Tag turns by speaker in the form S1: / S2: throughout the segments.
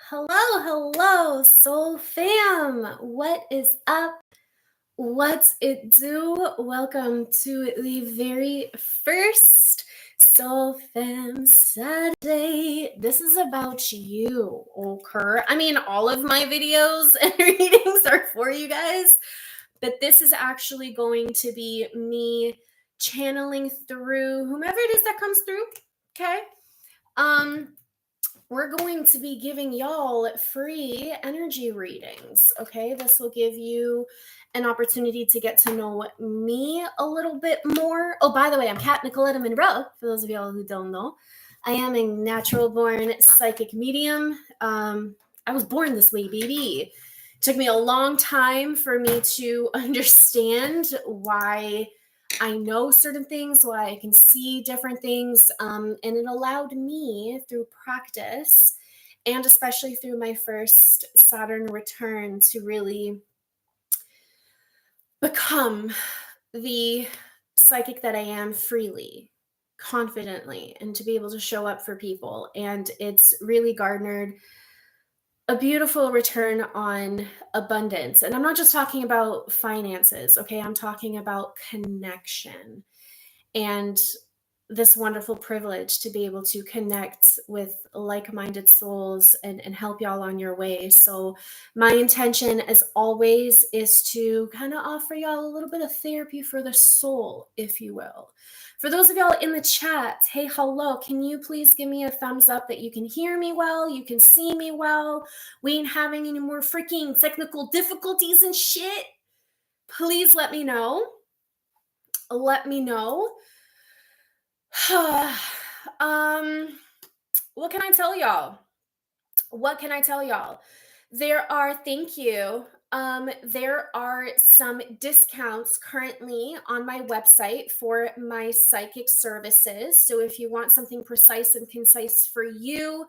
S1: Hello, Soul Fam. What is up? What's it do? Welcome to the very first Soul Fam Saturday. This is about you, okay? I mean, all of my videos and readings are for you guys, but this is actually going to be me channeling through whomever it is that comes through, okay? We're going to be giving y'all free energy readings, okay? This will give you an opportunity to get to know me a little bit more. Oh, by the way, I'm Kat Nicoletta Monroe, for those of y'all who don't know. I am a natural-born psychic medium. I was born this way, baby. It took me a long time for me to understand why I know certain things, why I can see different things, and it allowed me through practice and especially through my first Saturn return to really become the psychic that I am freely, confidently, and to be able to show up for people. And it's really garnered a beautiful return on abundance. And I'm not just talking about finances, okay? I'm talking about connection and this wonderful privilege to be able to connect with like-minded souls and help y'all on your way. So my intention, as always, is to kind of offer y'all a little bit of therapy for the soul, if you will. For those of y'all in the chat, hey, hello, can you please give me a thumbs up that you can hear me well, you can see me well, we ain't having any more freaking technical difficulties and shit? Please let me know. Let me know. What can I tell y'all? Thank you. There are some discounts currently on my website for my psychic services. So if you want something precise and concise for you,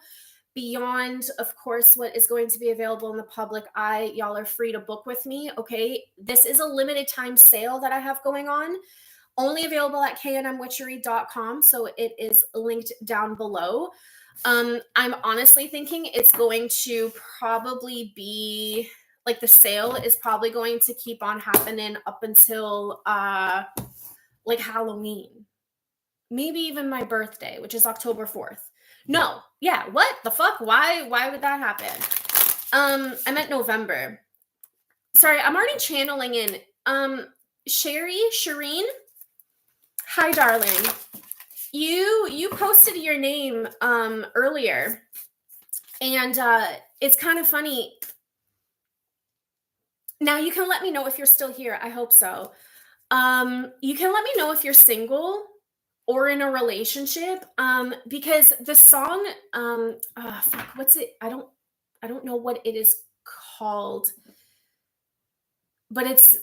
S1: beyond, of course, what is going to be available in the public eye, y'all are free to book with me, okay? This is a limited time sale that I have going on. Only available at knmwitchery.com, so it is linked down below. I'm honestly thinking it's going to probably be, like, the sale is probably going to keep on happening up until, like, Halloween. Maybe even my birthday, which is October 4th. No, yeah, what the fuck? Why would that happen? I meant November. Sorry, I'm already channeling in. Shireen? Hi, darling. You posted your name earlier, and it's kind of funny. Now you can let me know if you're still here. I hope so. You can let me know if you're single or in a relationship, because the song, what's it? I don't know what it is called, but it's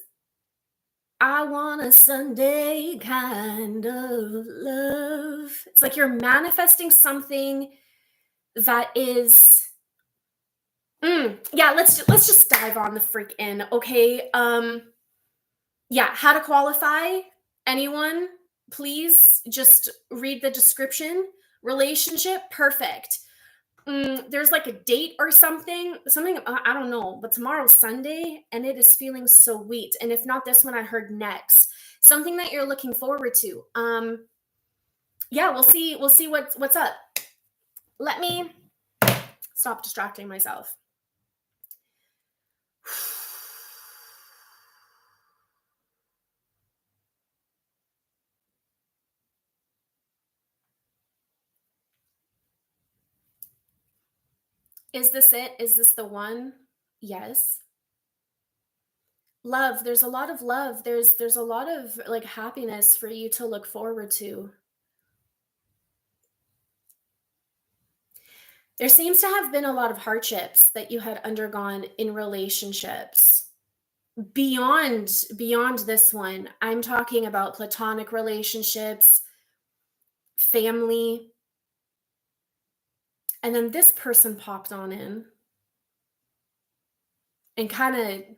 S1: I want a Sunday kind of love. It's like you're manifesting something that is, yeah, let's just dive on the freak in, okay? Yeah, how to qualify? Anyone? Please just read the description. Relationship, perfect. There's like a date or something, I don't know, but tomorrow's Sunday and it is feeling so sweet. And if not this one, I heard next. Something that you're looking forward to. Yeah, we'll see what's up. Let me stop distracting myself. Is this it? Is this the one? Yes. Love. There's a lot of love. There's a lot of like happiness for you to look forward to. There seems to have been a lot of hardships that you had undergone in relationships. Beyond this one, I'm talking about platonic relationships, family. And then this person popped on in and kind of, it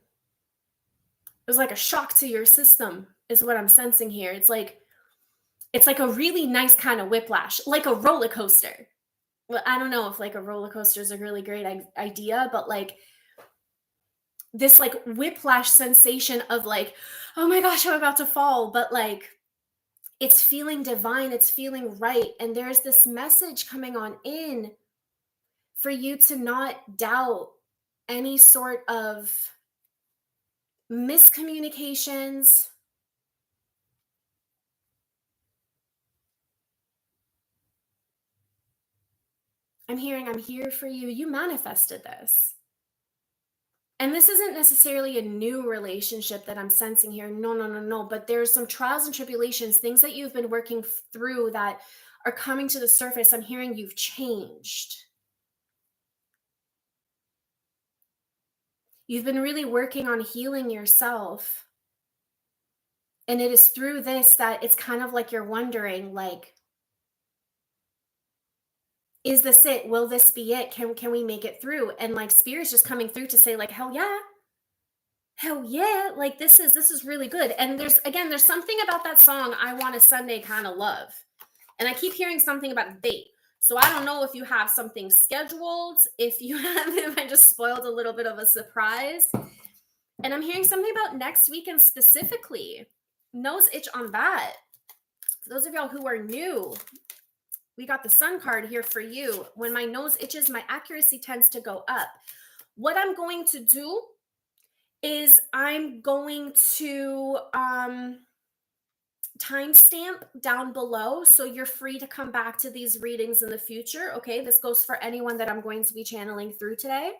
S1: was like a shock to your system is what I'm sensing here. It's like a really nice kind of whiplash, like a roller coaster. well, I don't know if like a roller coaster is a really great idea, but like this like whiplash sensation of like, oh my gosh, I'm about to fall, but like it's feeling divine, it's feeling right. And there's this message coming on in for you to not doubt any sort of miscommunications. I'm hearing, I'm here for you. You manifested this. And this isn't necessarily a new relationship that I'm sensing here. No, no, no, no. But there's some trials and tribulations, things that you've been working through that are coming to the surface. I'm hearing you've changed. You've been really working on healing yourself. And it is through this that it's kind of like you're wondering, like, is this it? Will this be it? Can we make it through? And like spirit's just coming through to say, like, hell yeah. Hell yeah. Like this is really good. And there's something about that song, I Want a Sunday Kind of Love. And I keep hearing something about a date. So I don't know if you have something scheduled, if I just spoiled a little bit of a surprise. And I'm hearing something about next weekend specifically. Nose itch on that. For those of y'all who are new, we got the sun card here for you. When my nose itches, my accuracy tends to go up. What I'm going to do is I'm going to timestamp down below, so you're free to come back to these readings in the future. Okay, this goes for anyone that I'm going to be channeling through today.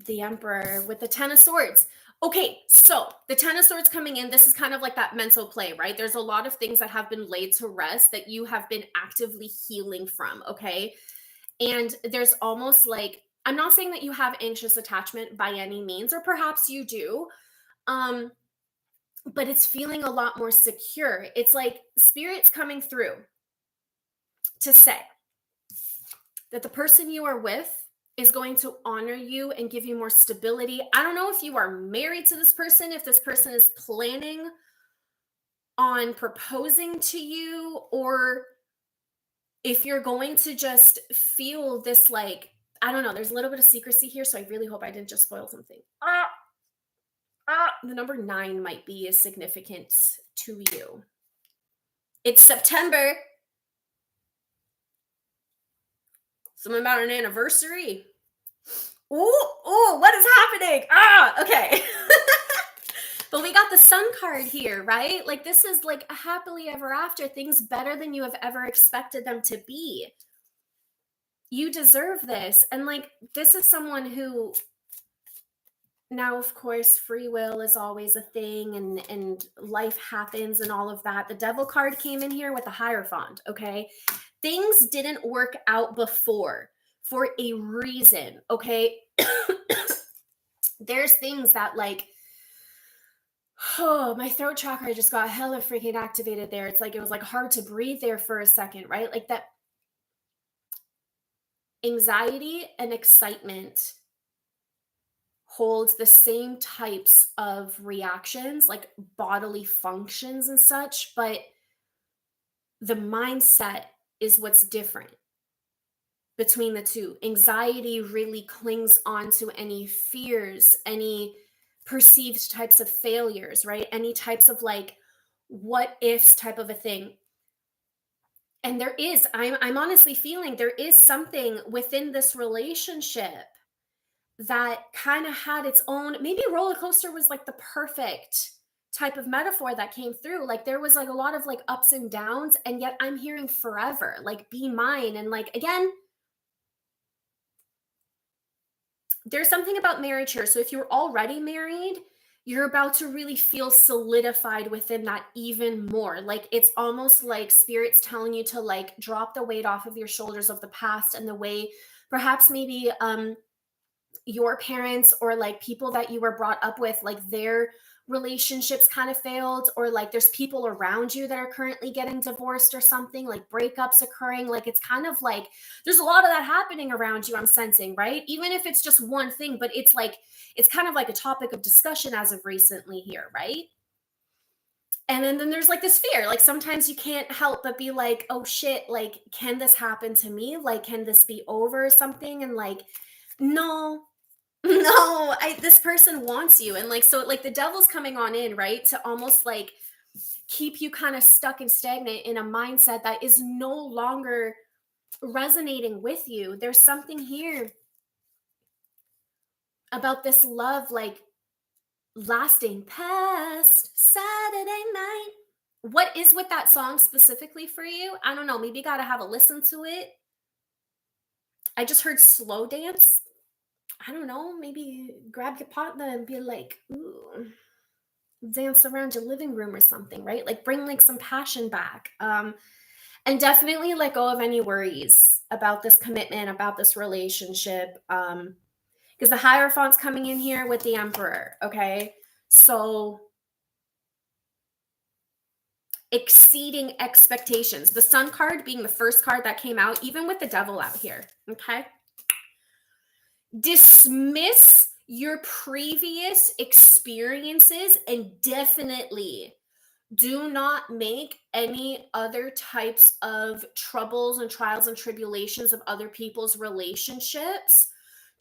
S1: The Emperor with the Ten of Swords. Okay, so the Ten of Swords coming in, this is kind of like that mental play, right? There's a lot of things that have been laid to rest that you have been actively healing from, okay? And there's almost like, I'm not saying that you have anxious attachment by any means, or perhaps you do, but it's feeling a lot more secure. It's like spirit's coming through to say that the person you are with is going to honor you and give you more stability. I don't know if you are married to this person, if this person is planning on proposing to you, or if you're going to just feel this, like, I don't know, there's a little bit of secrecy here, so I really hope I didn't just spoil something. The number 9 might be a significant to you. It's September. Something about an anniversary. Ooh, what is happening? Okay. But we got the sun card here, right? Like this is like a happily ever after, things better than you have ever expected them to be. You deserve this. And like, this is someone who, now of course free will is always a thing, and life happens and all of that. The Devil card came in here with the Hierophant. Okay, things didn't work out before for a reason. Okay. There's things that, like, oh, my throat chakra just got hella freaking activated there. It's like it was like hard to breathe there for a second, right? Like that anxiety and excitement holds the same types of reactions, like bodily functions and such, but the mindset is what's different between the two. Anxiety really clings on to any fears, any perceived types of failures, right? Any types of like what ifs type of a thing. And there is, I'm honestly feeling there is something within this relationship that kind of had its own, maybe roller coaster was like the perfect type of metaphor that came through. Like there was like a lot of like ups and downs, and yet I'm hearing forever, like be mine. And like, again, there's something about marriage here. So if you're already married, you're about to really feel solidified within that even more. Like it's almost like spirit's telling you to like drop the weight off of your shoulders of the past, and the way perhaps maybe your parents or like people that you were brought up with, like their relationships kind of failed, or like there's people around you that are currently getting divorced or something, like breakups occurring. Like it's kind of like there's a lot of that happening around you, I'm sensing, right? Even if it's just one thing, but it's like it's kind of like a topic of discussion as of recently here, right? And then there's like this fear. Like sometimes you can't help but be like, oh shit, like, can this happen to me? Like, can this be over or something? And like, no, no, this person wants you. And like, so like the devil's coming on in, right? To almost like keep you kind of stuck and stagnant in a mindset that is no longer resonating with you. There's something here about this love, like lasting past Saturday night. What is with that song specifically for you? I don't know. Maybe you got to have a listen to it. I just heard slow dance. I don't know. Maybe grab your partner and be like, ooh, dance around your living room or something, right? Like bring like some passion back. And definitely let go of any worries about this commitment, about this relationship. Because the Hierophant's coming in here with the Emperor, okay? So exceeding expectations. The Sun card being the first card that came out, even with the Devil out here, okay? Dismiss your previous experiences and definitely do not make any other types of troubles and trials and tribulations of other people's relationships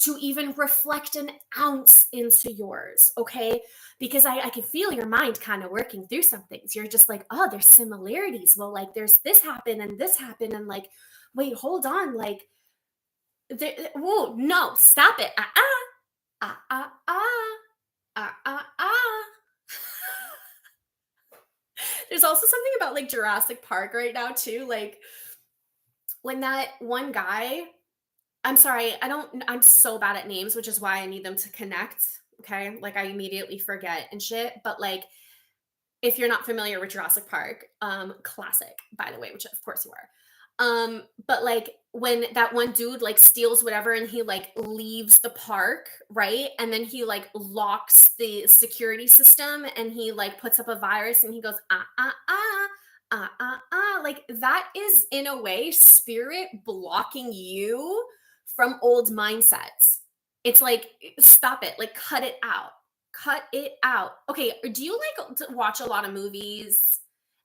S1: to even reflect an ounce into yours, okay? Because I can feel your mind kind of working through some things. You're just like, oh, there's similarities. Well, like there's this happened and this happened, and like, wait, hold on, like, whoa, no, stop it. Ah, ah, ah, ah, ah, ah. There's also something about like Jurassic Park right now too. Like when that one guy, I'm sorry, I'm so bad at names, which is why I need them to connect. Okay. Like I immediately forget and shit. But like if you're not familiar with Jurassic Park, classic, by the way, which of course you are. But like when that one dude like steals whatever and he like leaves the park, right? And then he like locks the security system and he like puts up a virus and he goes, like that is in a way spirit blocking you from old mindsets. It's like, stop it, like cut it out. Cut it out. Okay, do you like to watch a lot of movies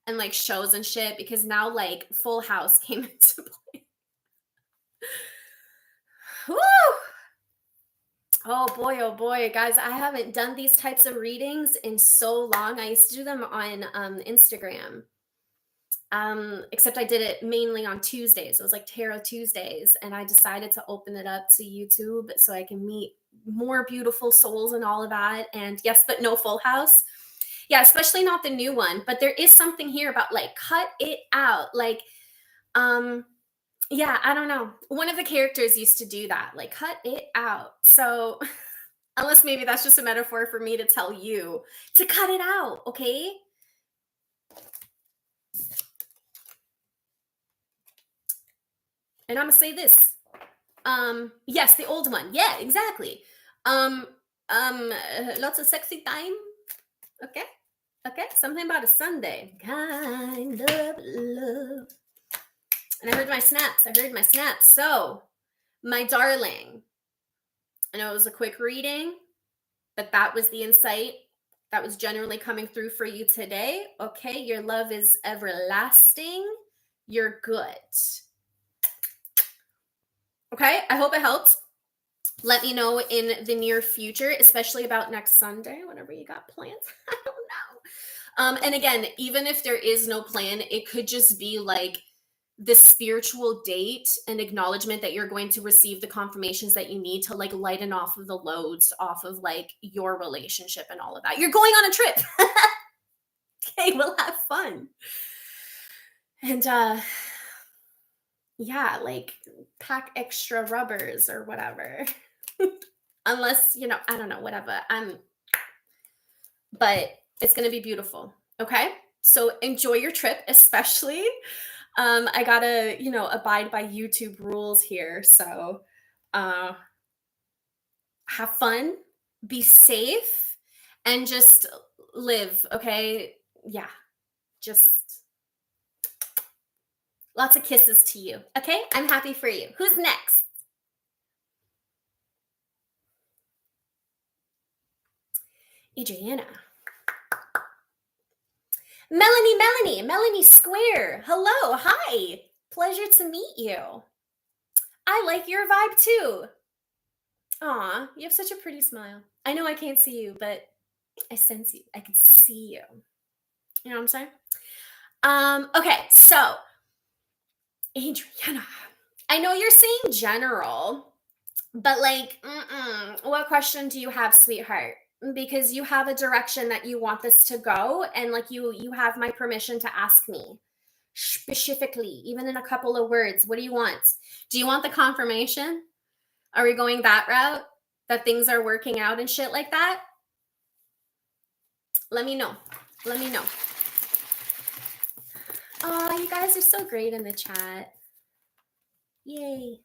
S1: and like shows and shit? Because now like Full House came into play. Woo! Oh boy, guys, I haven't done these types of readings in so long. I used to do them on Instagram. Except I did it mainly on Tuesdays. It was like Tarot Tuesdays, and I decided to open it up to YouTube so I can meet more beautiful souls and all of that. And yes, but no Full House. Yeah, especially not the new one. But there is something here about like cut it out. Like, yeah, I don't know. One of the characters used to do that, like cut it out. So unless maybe that's just a metaphor for me to tell you to cut it out, okay? And I'm gonna say this. Yes, the old one. Yeah, exactly. Lots of sexy time. Okay. Okay. Something about a Sunday. Kind of love. And I heard my snaps. So, my darling, I know it was a quick reading, but that was the insight that was generally coming through for you today. Okay. Your love is everlasting. You're good. Okay. I hope it helped. Let me know in the near future, especially about next Sunday, whenever you got plans. I don't know. And again, even if there is no plan, it could just be like the spiritual date and acknowledgement that you're going to receive the confirmations that you need to like lighten off of the loads off of like your relationship and all of that. You're going on a trip. Okay, we'll have fun. And yeah, like pack extra rubbers or whatever. Unless, you know, I don't know, whatever. But it's going to be beautiful. Okay. So enjoy your trip, especially. I gotta, you know, abide by YouTube rules here. So have fun, be safe, and just live. Okay. Yeah. Just lots of kisses to you. Okay. I'm happy for you. Who's next? Adriana. Melanie Square. Hello, hi. Pleasure to meet you. I like your vibe too. Aw, you have such a pretty smile. I know I can't see you, but I sense you. I can see you. You know what I'm saying? Okay, so Adriana, I know you're saying general, but like, what question do you have, sweetheart? Because you have a direction that you want this to go, and like you have my permission to ask me specifically, even in a couple of words. What do you want? Do you want the confirmation? Are we going that route? That things are working out and shit like that? Let me know. Let me know. Oh, you guys are so great in the chat. Yay.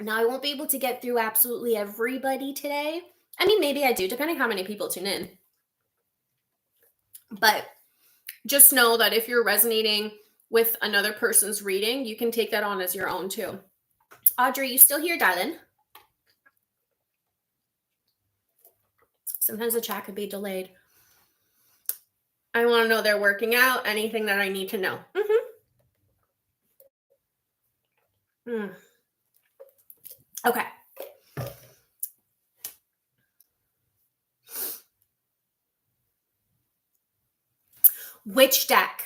S1: Now, I won't be able to get through absolutely everybody today. I mean, maybe I do, depending how many people tune in. But just know that if you're resonating with another person's reading, you can take that on as your own too. Audrey, you still here, darling? Sometimes the chat could be delayed. I want to know they're working out, anything that I need to know. Okay. Which deck?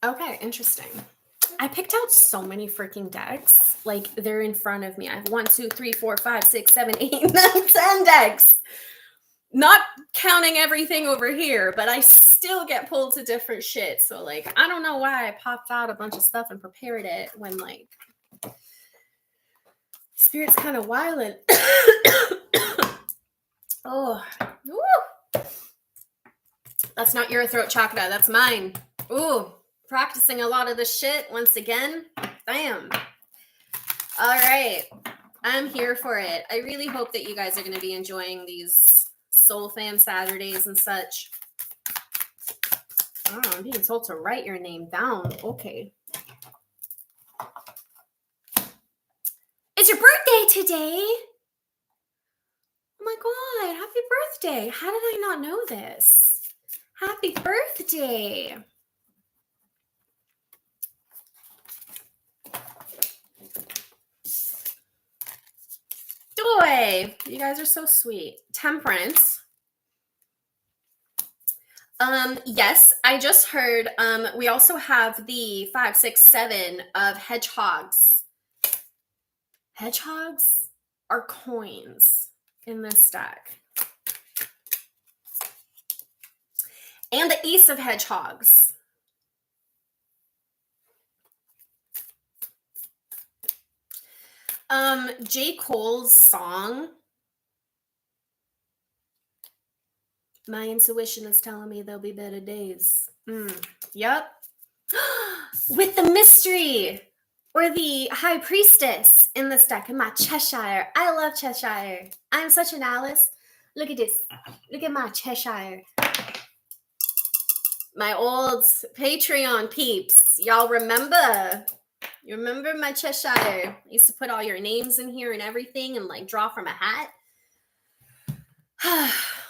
S1: Okay, interesting. I picked out so many freaking decks. Like, they're in front of me. I have 1, 2, 3, 4, 5, 6, 7, 8, 9, 10 decks. Not counting everything over here, but I still get pulled to different shit. So, like, I don't know why I popped out a bunch of stuff and prepared it when, like, Spirit's kind of wildin'. Oh, woo. That's not your throat chakra. That's mine. Ooh, practicing a lot of this shit once again. Bam. All right. I'm here for it. I really hope that you guys are going to be enjoying these Soul Fam Saturdays and such. Oh, I'm being told to write your name down. Okay. It's your birthday today. Oh my God. Happy birthday. How did I not know this? Happy birthday. Joy. You guys are so sweet. Temperance. Yes, I just heard we also have the 5, 6, 7 of hedgehogs. Hedgehogs are coins in this deck. And the Ace of Hedgehogs. J. Cole's song. My intuition is telling me there'll be better days. Yep. With the mystery or the high priestess in this deck in my Cheshire. I love Cheshire. I'm such an Alice. Look at this. Look at my Cheshire. My old Patreon peeps. Y'all remember? You remember my Cheshire? I used to put all your names in here and everything and like draw from a hat.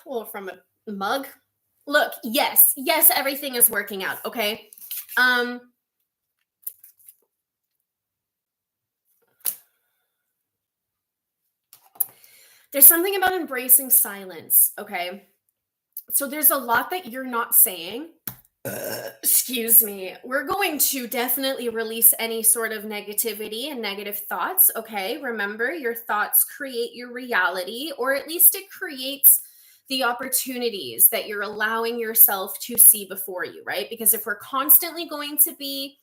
S1: Well, from a mug. Look, yes, everything is working out, okay? There's something about embracing silence, okay? So there's a lot that you're not saying. Excuse me. We're going to definitely release any sort of negativity and negative thoughts, okay? Remember, your thoughts create your reality, or at least it creates the opportunities that you're allowing yourself to see before you, right? Because if we're constantly going to be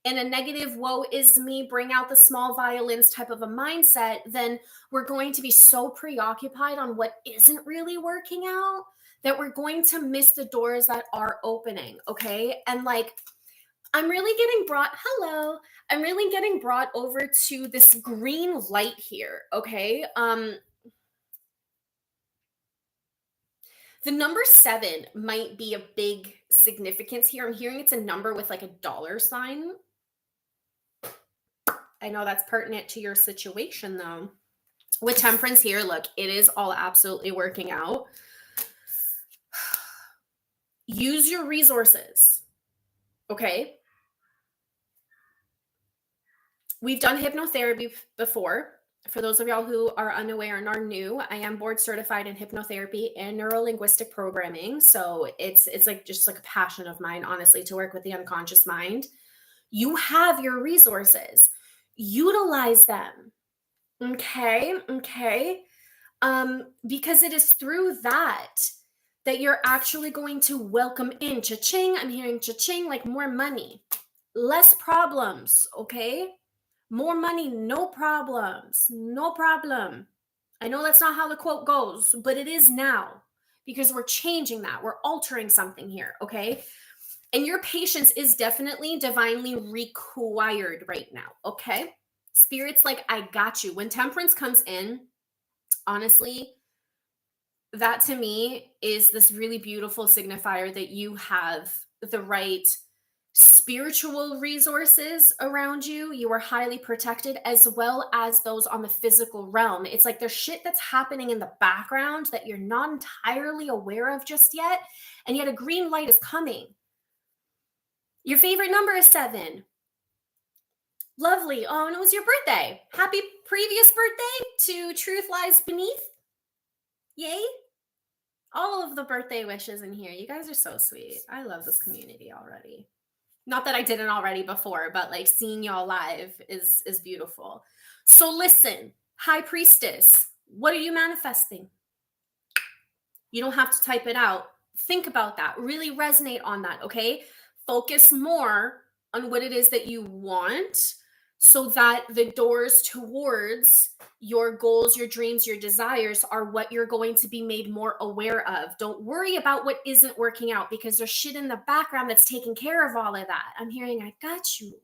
S1: in a negative, woe is me, bring out the small violins type of a mindset, then we're going to be so preoccupied on what isn't really working out that we're going to miss the doors that are opening, okay? And like, I'm really getting brought over to this green light here, okay? The number 7 might be a big significance here. I'm hearing it's a number with like a dollar sign. I know that's pertinent to your situation though. With Temperance here, look, it is all absolutely working out. use your resources, okay? We've done hypnotherapy before. For those of y'all who are unaware and are new, I am board certified in hypnotherapy and neuro-linguistic programming. So it's like just like a passion of mine, honestly, to work with the unconscious mind. You have your resources. Utilize them. Okay? Okay? Because it is through that you're actually going to welcome in cha-ching. I'm hearing cha-ching, like more money, less problems, okay? More money, no problems, no problem. I know that's not how the quote goes, but it is now because we're changing that. We're altering something here, okay? And your patience is definitely divinely required right now, okay? Spirit's like, I got you. When temperance comes in, honestly, that to me is this really beautiful signifier that you have the right spiritual resources around you. You are highly protected, as well as those on the physical realm. It's like there's shit that's happening in the background that you're not entirely aware of just yet, and yet a green light is coming. Your favorite number is 7. Lovely. Oh, and it was your birthday. Happy previous birthday to Truth Lies Beneath. Yay. All of the birthday wishes in here. You guys are so sweet. I love this community already. Not that I didn't already before, but like seeing y'all live is beautiful. So listen, High Priestess, what are you manifesting? You don't have to type it out. Think about that. Really resonate on that, okay? Focus more on what it is that you want so that the doors towards your goals, your dreams, your desires are what you're going to be made more aware of. Don't worry about what isn't working out because there's shit in the background that's taking care of all of that. I'm hearing, I got you.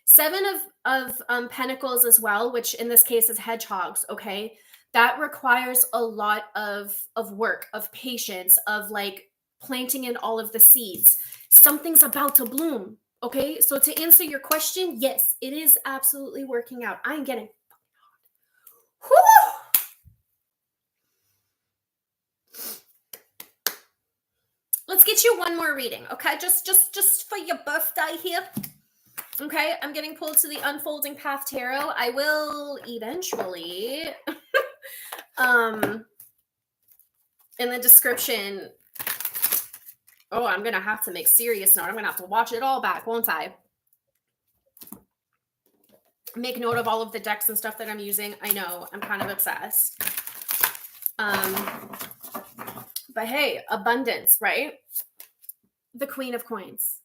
S1: 7 of Pentacles as well, which in this case is hedgehogs, okay? That requires a lot of work, of patience, of like planting in all of the seeds. Something's about to bloom, okay? So to answer your question, yes, it is absolutely working out. I'm getting whoo! Let's get you one more reading, okay? Just for your birthday here. Okay, I'm getting pulled to the Unfolding Path Tarot. I will eventually in the description. Oh, I'm gonna have to make serious note. I'm gonna have to watch it all back, won't I? Make note of all of the decks and stuff that I'm using. I know, I'm kind of obsessed. But hey, abundance, right? The Queen of Coins.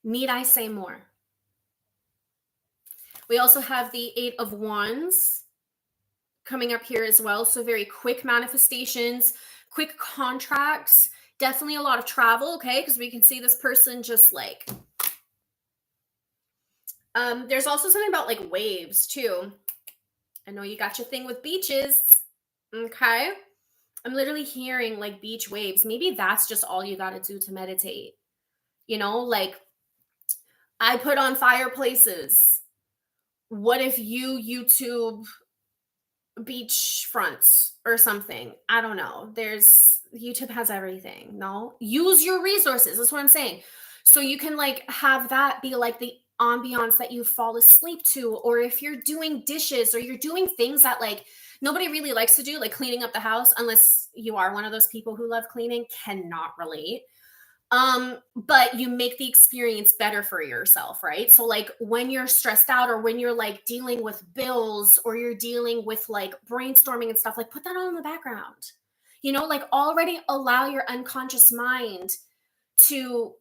S1: Need I say more? We also have the 8 of Wands coming up here as well. So very quick manifestations, quick contracts, definitely a lot of travel, okay? Because we can see this person just like, there's also something about like waves too. I know you got your thing with beaches, okay? I'm literally hearing like beach waves. Maybe that's just all you got to do to meditate. You know, like I put on fireplaces. What if you YouTube beach fronts or something? I don't know. YouTube has everything. No, use your resources. That's what I'm saying. So you can like have that be like the ambiance that you fall asleep to, or if you're doing dishes or you're doing things that like nobody really likes to do, like cleaning up the house, unless you are one of those people who love cleaning, cannot relate. But you make the experience better for yourself, right? So like when you're stressed out or when you're like dealing with bills or you're dealing with like brainstorming and stuff, like put that all in the background. You know, like already allow your unconscious mind to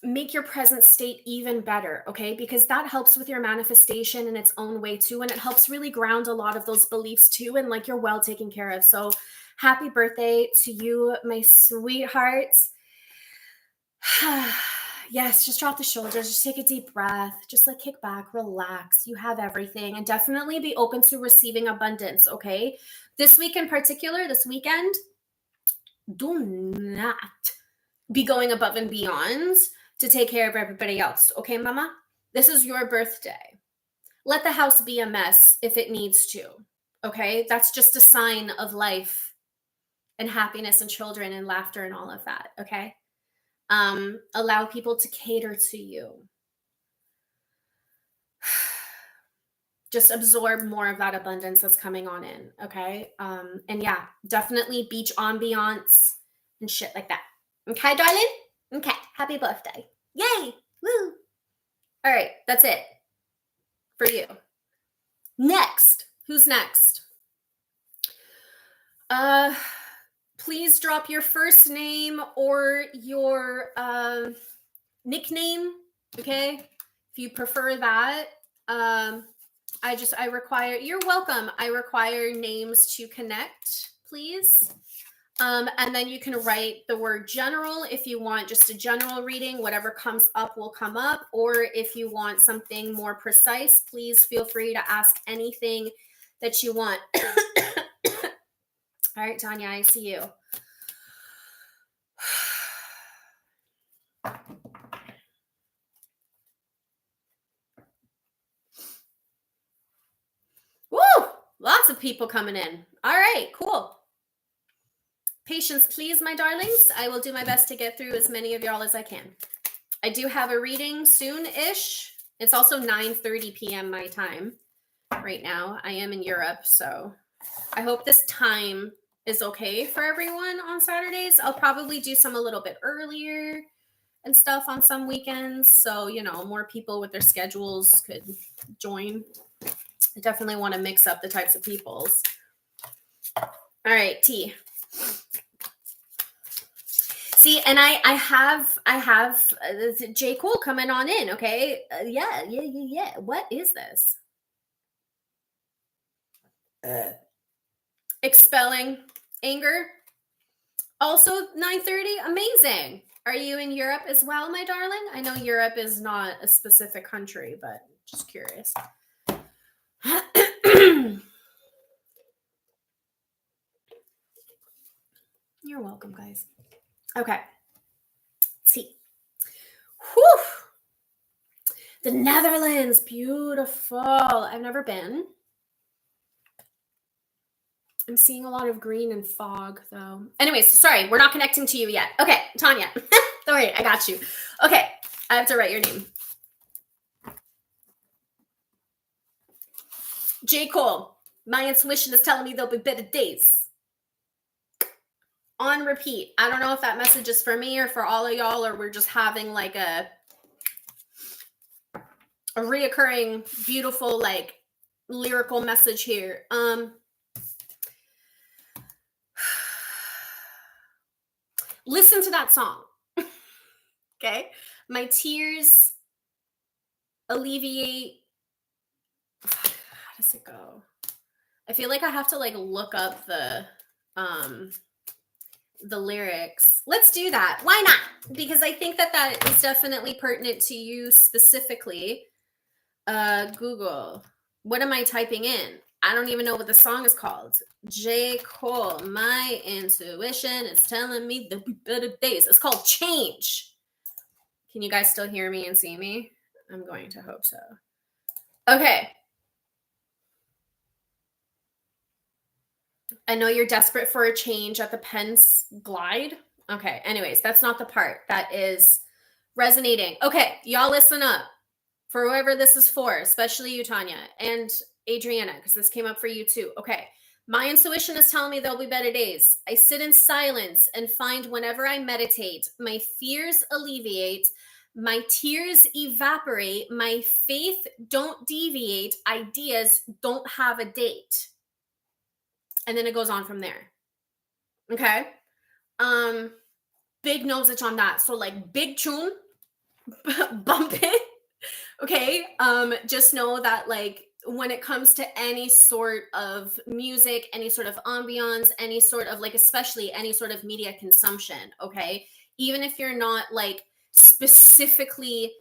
S1: make your present state even better, okay? Because that helps with your manifestation in its own way too, and it helps really ground a lot of those beliefs too, and like you're well taken care of. So happy birthday to you, my sweethearts. Yes, just drop the shoulders, just take a deep breath, just like kick back, relax. You have everything, and definitely be open to receiving abundance, okay? This week in particular, this weekend, do not be going above and beyond to take care of everybody else, okay, mama? This is your birthday. Let the house be a mess if it needs to. Okay. That's just a sign of life and happiness and children and laughter and all of that. Okay. Allow people to cater to you. Just absorb more of that abundance that's coming on in. Okay. And yeah, definitely beach ambiance and shit like that. Okay, darling? Okay. Happy birthday. Yay. Woo. All right. That's it for you. Next. Who's next? Please drop your first name or your nickname. Okay. If you prefer that. I require, you're welcome. I require names to connect, please. And then you can write the word general if you want just a general reading. Whatever comes up will come up. Or if you want something more precise, please feel free to ask anything that you want. All right, Tania, I see you. Woo! Lots of people coming in. All right, cool. Patience, please, my darlings. I will do my best to get through as many of y'all as I can. I do have a reading soon-ish. It's also 9:30 p.m. my time right now. I am in Europe, so I hope this time is okay for everyone on Saturdays. I'll probably do some a little bit earlier and stuff on some weekends, so, you know, more people with their schedules could join. I definitely want to mix up the types of peoples. All right, T. See, and I have J. Cole coming on in, okay? Yeah. What is this? Expelling anger. Also 9:30. Amazing. Are you in Europe as well, my darling? I know Europe is not a specific country, but just curious. You're welcome, guys. Okay. See. Whew. The Netherlands. Beautiful. I've never been. I'm seeing a lot of green and fog, though. Anyways, sorry, we're not connecting to you yet. Okay, Tania. Don't worry, I got you. Okay, I have to write your name. J. Cole. My intuition is telling me there'll be better days. On repeat. I don't know if that message is for me or for all of y'all, or we're just having like a reoccurring, beautiful, like lyrical message here. Listen to that song. Okay. My tears alleviate. How does it go? I feel like I have to like look up the lyrics. Let's do that. Why not? Because I think that is definitely pertinent to you specifically. Google. What am I typing in? I don't even know what the song is called. J. Cole. My intuition is telling me there'll be better days. It's called Change. Can you guys still hear me and see me? I'm going to hope so. Okay. I know you're desperate for a change at the Pence Glide. Okay. Anyways, that's not the part that is resonating. Okay. Y'all listen up. For whoever this is for, especially you, Tania, and Adriana, because this came up for you too. Okay. My intuition is telling me there'll be better days. I sit in silence and find whenever I meditate, my fears alleviate, my tears evaporate, my faith don't deviate, ideas don't have a date. And then it goes on from there. Okay. Big nosage on that. So like big tune, bump it. Okay. Just know that like when it comes to any sort of music, any sort of ambiance, any sort of like, especially any sort of media consumption. Okay. Even if you're not like specifically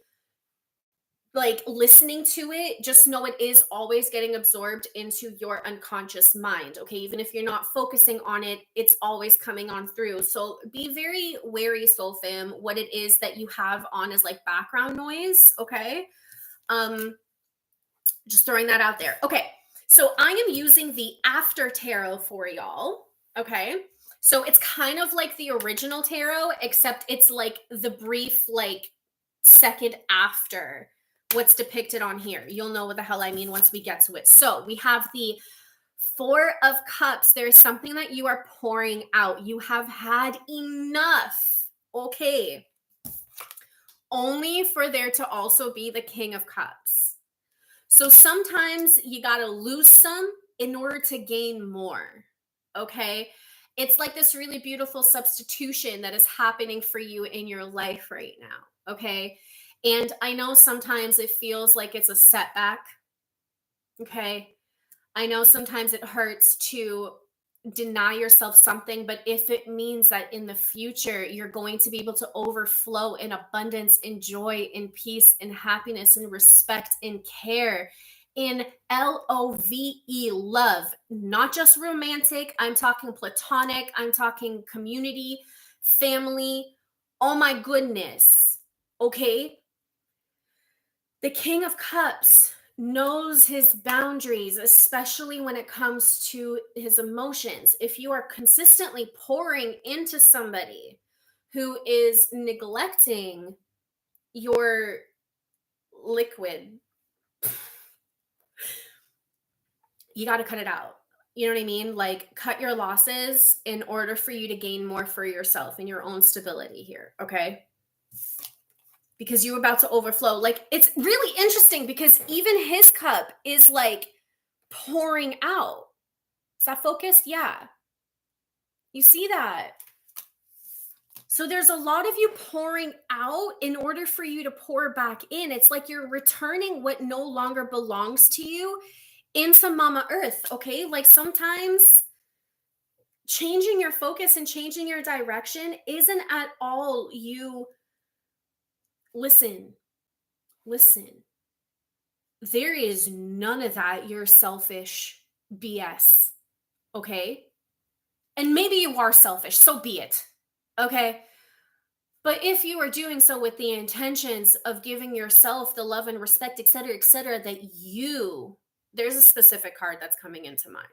S1: like listening to it, just know it is always getting absorbed into your unconscious mind. Okay. Even if you're not focusing on it, it's always coming on through. So be very wary, soul fam, what it is that you have on as like background noise. Okay. Just throwing that out there. Okay. So I am using the After Tarot for y'all. Okay. So it's kind of like the original tarot, except it's like the brief, like, second after what's depicted on here. You'll know what the hell I mean once we get to it. So we have the Four of Cups. There's something that you are pouring out. You have had enough. Okay. Only for there to also be the King of Cups. So sometimes you got to lose some in order to gain more. Okay. It's like this really beautiful substitution that is happening for you in your life right now. Okay. And I know sometimes it feels like it's a setback. Okay. I know sometimes it hurts to deny yourself something, but if it means that in the future you're going to be able to overflow in abundance, in joy, in peace, in happiness, in respect, in care, in LOVE, love, not just romantic, I'm talking platonic, I'm talking community, family. Oh my goodness. Okay. The King of Cups knows his boundaries, especially when it comes to his emotions. If you are consistently pouring into somebody who is neglecting your liquid, you got to cut it out. You know what I mean? Like, cut your losses in order for you to gain more for yourself and your own stability here. Okay. Because you're about to overflow. Like, it's really interesting because even his cup is like pouring out. Is that focused? Yeah. You see that? So there's a lot of you pouring out in order for you to pour back in. It's like you're returning what no longer belongs to you into Mama Earth. Okay. Like, sometimes changing your focus and changing your direction isn't at all you. Listen. There is none of that your selfish BS. Okay. And maybe you are selfish, so be it. Okay. But if you are doing so with the intentions of giving yourself the love and respect, et cetera, that there's a specific card that's coming into mind.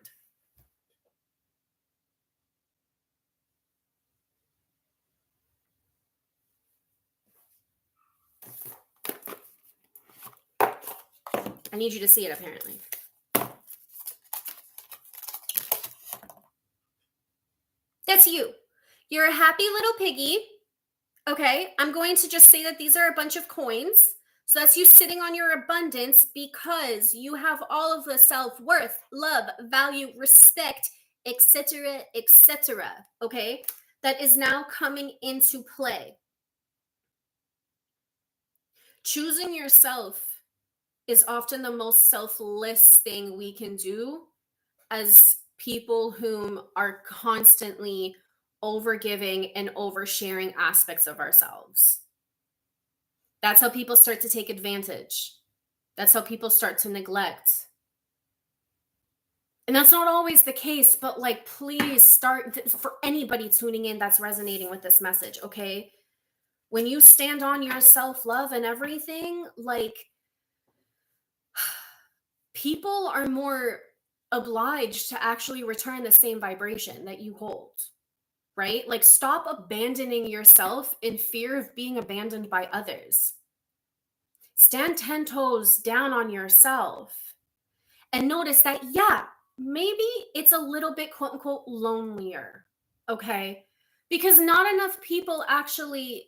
S1: I need you to see it, apparently. That's you. You're a happy little piggy. Okay. I'm going to just say that these are a bunch of coins. So that's you sitting on your abundance because you have all of the self-worth, love, value, respect, etc., etc. Okay. That is now coming into play. Choosing yourself is often the most selfless thing we can do as people whom are constantly overgiving and oversharing aspects of ourselves. That's how people start to take advantage. That's how people start to neglect. And that's not always the case, but like, please start, for anybody tuning in that's resonating with this message, okay? When you stand on your self-love and everything, like, people are more obliged to actually return the same vibration that you hold, right? Like, stop abandoning yourself in fear of being abandoned by others. Stand 10 toes down on yourself and notice that, yeah, maybe it's a little bit quote unquote lonelier, okay? Because not enough people actually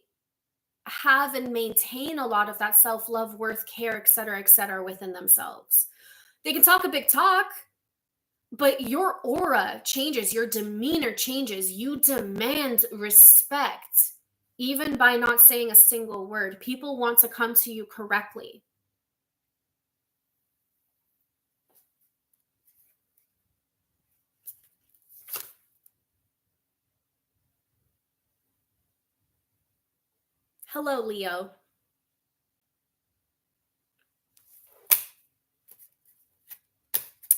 S1: have and maintain a lot of that self-love, worth, care, et cetera, within themselves. They can talk a big talk, but your aura changes, your demeanor changes. You demand respect, even by not saying a single word. People want to come to you correctly. Hello, Leo.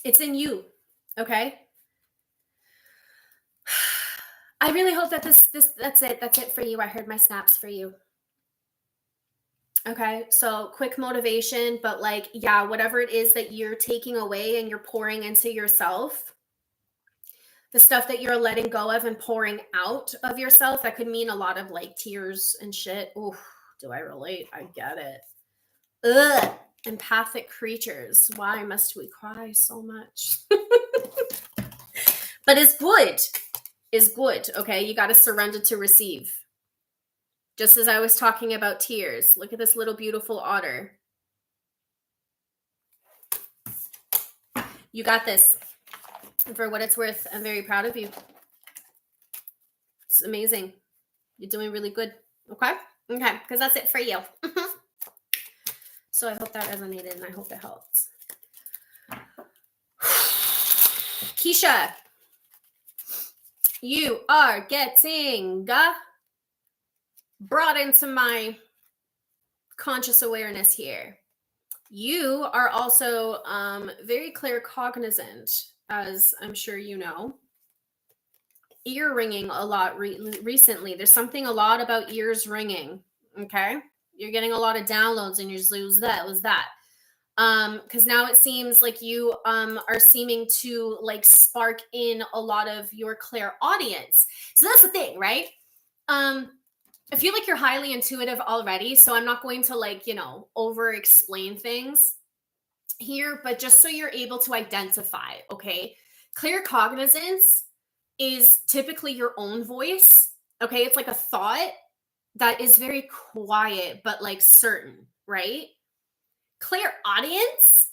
S1: It's in you, okay? I really hope that that's it for you. I heard my snaps for you. Okay, so quick motivation, but like, yeah, whatever it is that you're taking away and you're pouring into yourself, the stuff that you're letting go of and pouring out of yourself, that could mean a lot of like tears and shit. Ooh, do I relate? I get it. Ugh. Empathic creatures. Why must we cry so much? But it's good. It's good. Okay, you got to surrender to receive. Just as I was talking about tears, look at this little beautiful otter. You got this. And for what it's worth, I'm very proud of you. It's amazing. You're doing really good. Okay? Okay, because that's it for you. So I hope that resonated and I hope it helps. Kiesha, you are getting brought into my conscious awareness here. You are also very claircognizant, as I'm sure you know. Ear ringing a lot recently. There's something a lot about ears ringing. Okay, you're getting a lot of downloads, and you're just like, was that? Because now it seems like you are seeming to like spark in a lot of your clairaudience. So that's the thing, right? I feel like you're highly intuitive already, so I'm not going to like, over explain things here, but just so you're able to identify, okay? Claircognizance is typically your own voice, okay? It's like a thought that is very quiet, but like certain, right? Clairaudience,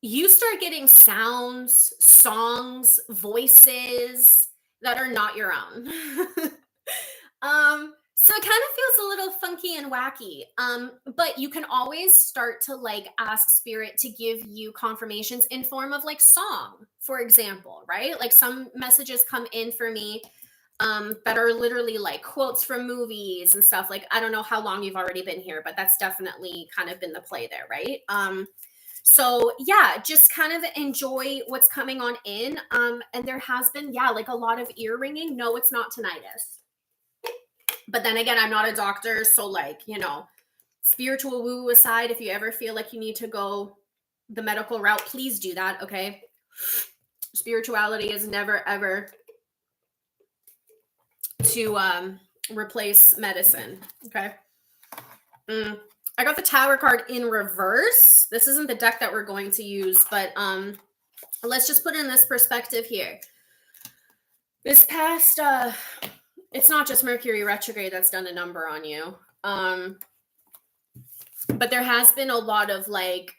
S1: you start getting sounds, songs, voices that are not your own. So it kind of feels a little funky and wacky. But you can always start to like ask spirit to give you confirmations in form of like song, for example, right? Like some messages come in for me that are literally like quotes from movies and stuff. Like, I don't know how long you've already been here, but that's definitely kind of been the play there, right? So yeah, just kind of enjoy what's coming on in. And there has been, yeah, like a lot of ear ringing. No, it's not tinnitus. But then again, I'm not a doctor, so like, spiritual woo aside, if you ever feel like you need to go the medical route, please do that, okay? Spirituality is never ever to replace medicine, okay? I got the Tower card in reverse. This isn't the deck that we're going to use, but let's just put in this perspective here. This past it's not just Mercury retrograde that's done a number on you. But there has been a lot of like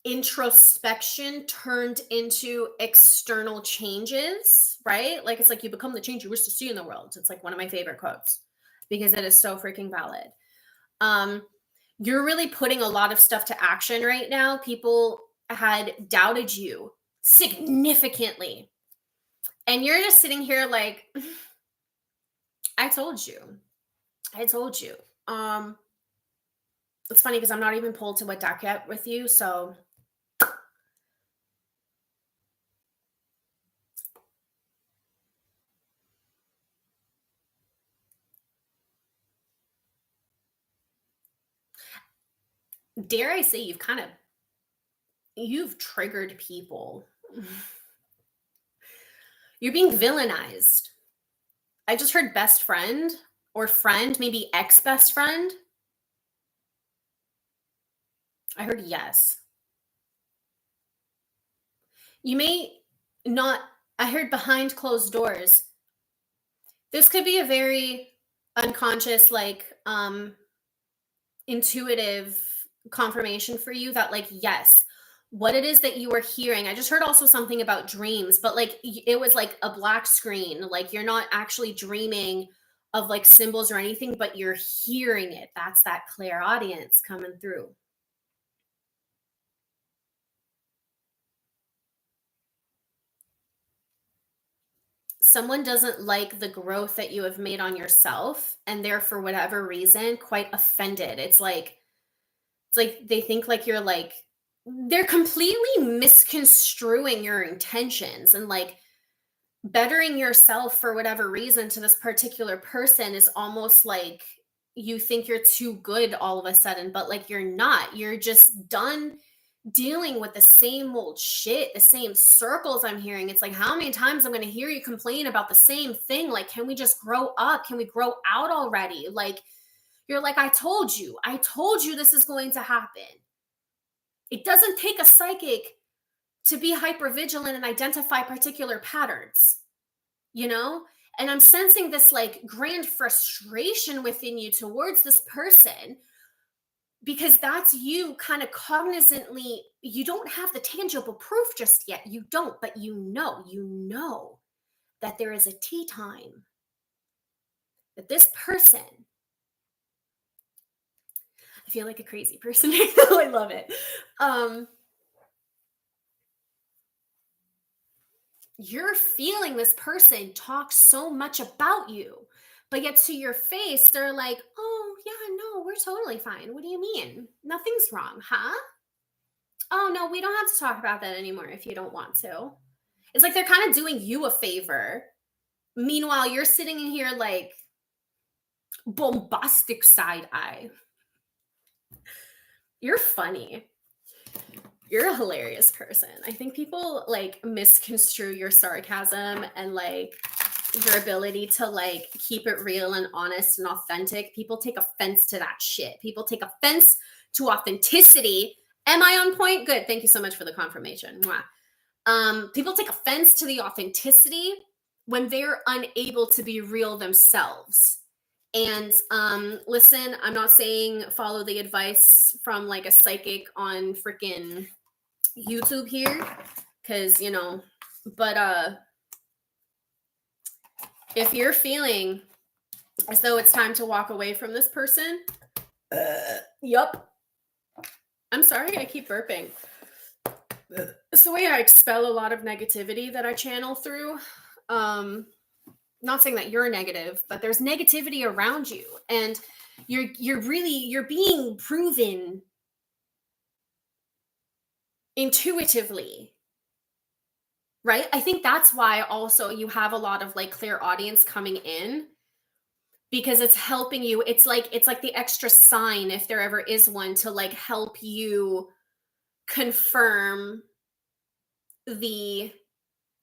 S1: introspection turned into external changes, right? Like it's like you become the change you wish to see in the world. It's like one of my favorite quotes because it is so freaking valid. You're really putting a lot of stuff to action right now. People had doubted you significantly. And you're just sitting here like, I told you. It's funny because I'm not even pulled to what deck yet with you, so. Dare I say you've triggered people. You're being villainized. I just heard best friend or friend, maybe ex-best friend. I heard yes. You may not, I heard behind closed doors. This could be a very unconscious, like, intuitive confirmation for you that, like, yes, what it is that you are hearing. I just heard also something about dreams, but like it was like a black screen. Like you're not actually dreaming of like symbols or anything, but you're hearing it. That's that clairaudience coming through. Someone doesn't like the growth that you have made on yourself, and they're for whatever reason quite offended. It's like they think like you're like they're completely misconstruing your intentions, and like bettering yourself for whatever reason to this particular person is almost like you think you're too good all of a sudden, but like you're not. You're just done dealing with the same old shit, the same circles I'm hearing. It's like, how many times I'm going to hear you complain about the same thing? Like, can we just grow up? Can we grow out already? Like, you're like, I told you this is going to happen. It doesn't take a psychic to be hyper vigilant and identify particular patterns, you know? And I'm sensing this like grand frustration within you towards this person because that's you kind of cognizantly, you don't have the tangible proof just yet. You don't, but you know that there is a tea time that this person, I feel like a crazy person. I love it. You're feeling this person talk so much about you, but yet to your face, they're like, oh, yeah, no, we're totally fine. What do you mean? Nothing's wrong, huh? Oh, no, we don't have to talk about that anymore if you don't want to. It's like they're kind of doing you a favor. Meanwhile, you're sitting in here like bombastic side eye. You're funny. You're a hilarious person. I think people like misconstrue your sarcasm and like your ability to like keep it real and honest and authentic. People take offense to that shit. People take offense to authenticity. Am I on point? Good. Thank you so much for the confirmation. Mwah. People take offense to the authenticity when they're unable to be real themselves. And listen, I'm not saying follow the advice from like a psychic on freaking YouTube here, because but if you're feeling as though it's time to walk away from this person, yup. I'm sorry, I keep burping. It's the way I expel a lot of negativity that I channel through. Not saying that you're negative, but there's negativity around you, and you're being proven intuitively, right? I think that's why also you have a lot of like clear audience coming in, because it's helping you. It's like the extra sign, if there ever is one, to like help you confirm the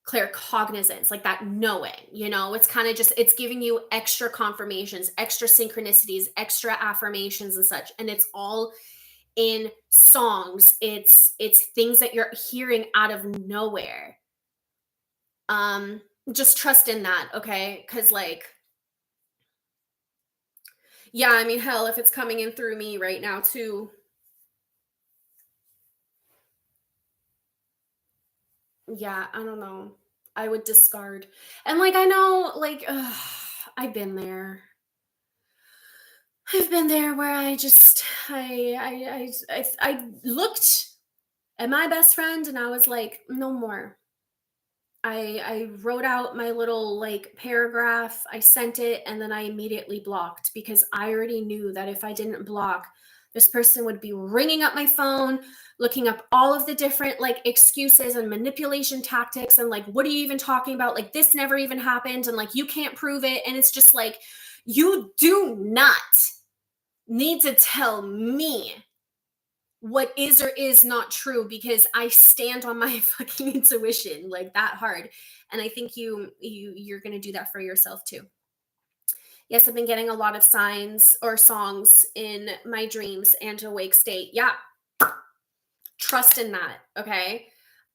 S1: clear cognizance, like that knowing, it's kind of just, it's giving you extra confirmations, extra synchronicities, extra affirmations and such. And it's all in songs. It's things that you're hearing out of nowhere. Just trust in that, okay? Because like, yeah, I mean, hell, if it's coming in through me right now too, yeah, I don't know, I would discard. And like, I know, like, I've been there. I've been there where I just I looked at my best friend and I was like, no more. I wrote out my little like paragraph, I sent it, and then I immediately blocked, because I already knew that if I didn't block, this person would be ringing up my phone, looking up all of the different like excuses and manipulation tactics, and like, what are you even talking about? Like, this never even happened, and like, you can't prove it. And it's just like, you do not need to tell me what is or is not true, because I stand on my fucking intuition like that hard. And I think you're going to do that for yourself too. Yes, I've been getting a lot of signs or songs in my dreams and awake state. Yeah. Trust in that, okay?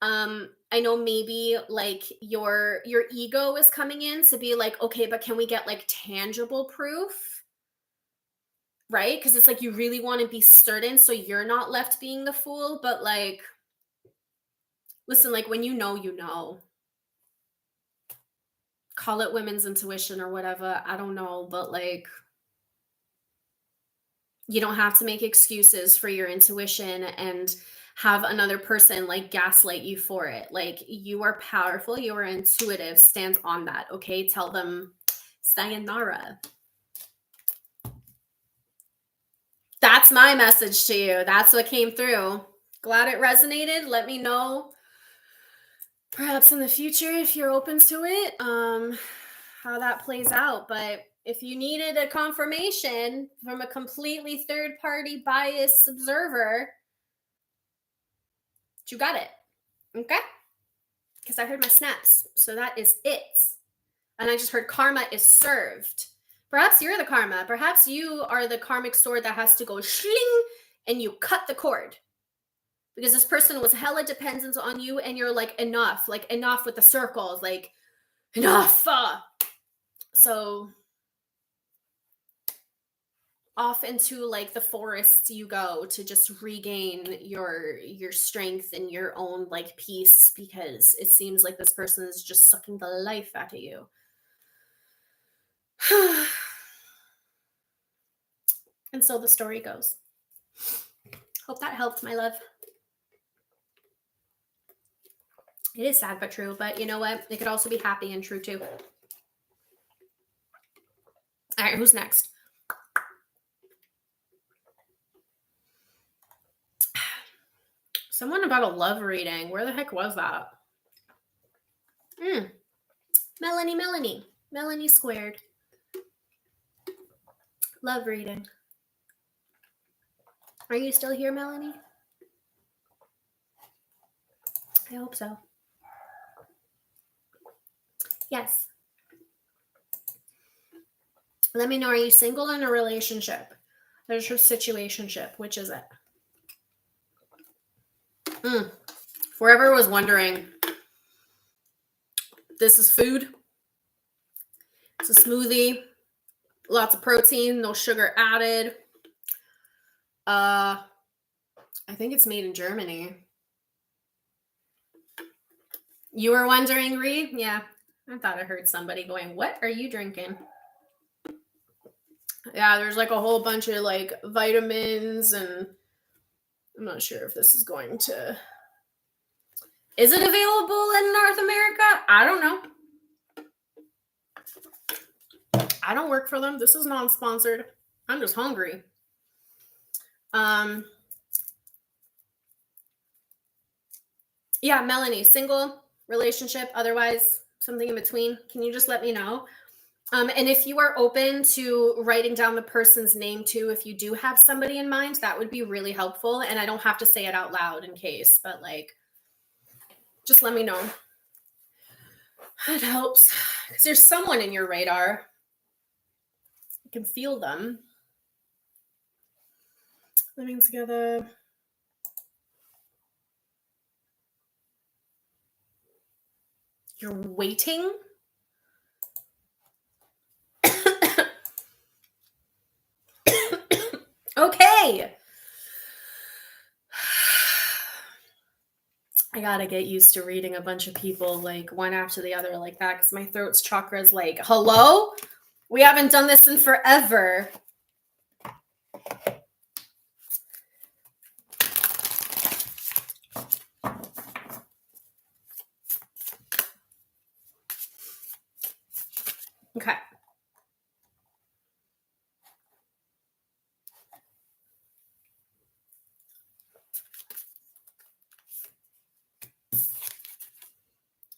S1: I know maybe like your ego is coming in to be like, okay, but can we get like tangible proof? Right? Because it's like you really want to be certain so you're not left being the fool. But like, listen, like when you know. Call it women's intuition or whatever. I don't know. But like, you don't have to make excuses for your intuition and have another person like gaslight you for it. Like, you are powerful. You are intuitive. Stand on that. Okay? Tell them sayonara. That's my message to you. That's what came through. Glad it resonated. Let me know perhaps in the future, if you're open to it, how that plays out. But If you needed a confirmation from a completely third-party biased observer, you got it. Okay? Because I heard my snaps. So that is it. And I just heard karma is served. Perhaps you're the karma. Perhaps you are the karmic sword that has to go shling and you cut the cord. Because this person was hella dependent on you and you're like, enough with the circles, like, enough. So off into like the forest you go to just regain your strength and your own like peace, because it seems like this person is just sucking the life out of you. And so the story goes. Hope that helped, my love. It is sad but true, but you know what? It could also be happy and true too. All right, who's next? Someone about a love reading. Where the heck was that? Melanie squared. Love reading. Are you still here, Melanie? I hope so. Yes. Let me know, are you single in a relationship? There's your situationship. Which is it? Forever was wondering, this is food. It's a smoothie. Lots of protein, no sugar added. I think it's made in Germany. You were wondering, Ree? Yeah, I thought I heard somebody going, what are you drinking? Yeah, there's like a whole bunch of like vitamins, and I'm not sure if this is going to... Is it available in North America? I don't know. I don't work for them. This is non-sponsored. I'm just hungry. Yeah, Melanie, single, relationship, otherwise something in between. Can you just let me know? And if you are open to writing down the person's name too, if you do have somebody in mind, that would be really helpful. And I don't have to say it out loud in case, but like, just let me know. It helps because there's someone in your radar. You can feel them. Living together. You're waiting? Okay. I gotta get used to reading a bunch of people like one after the other like that, because my throat's chakra is like, hello? We haven't done this in forever. Okay.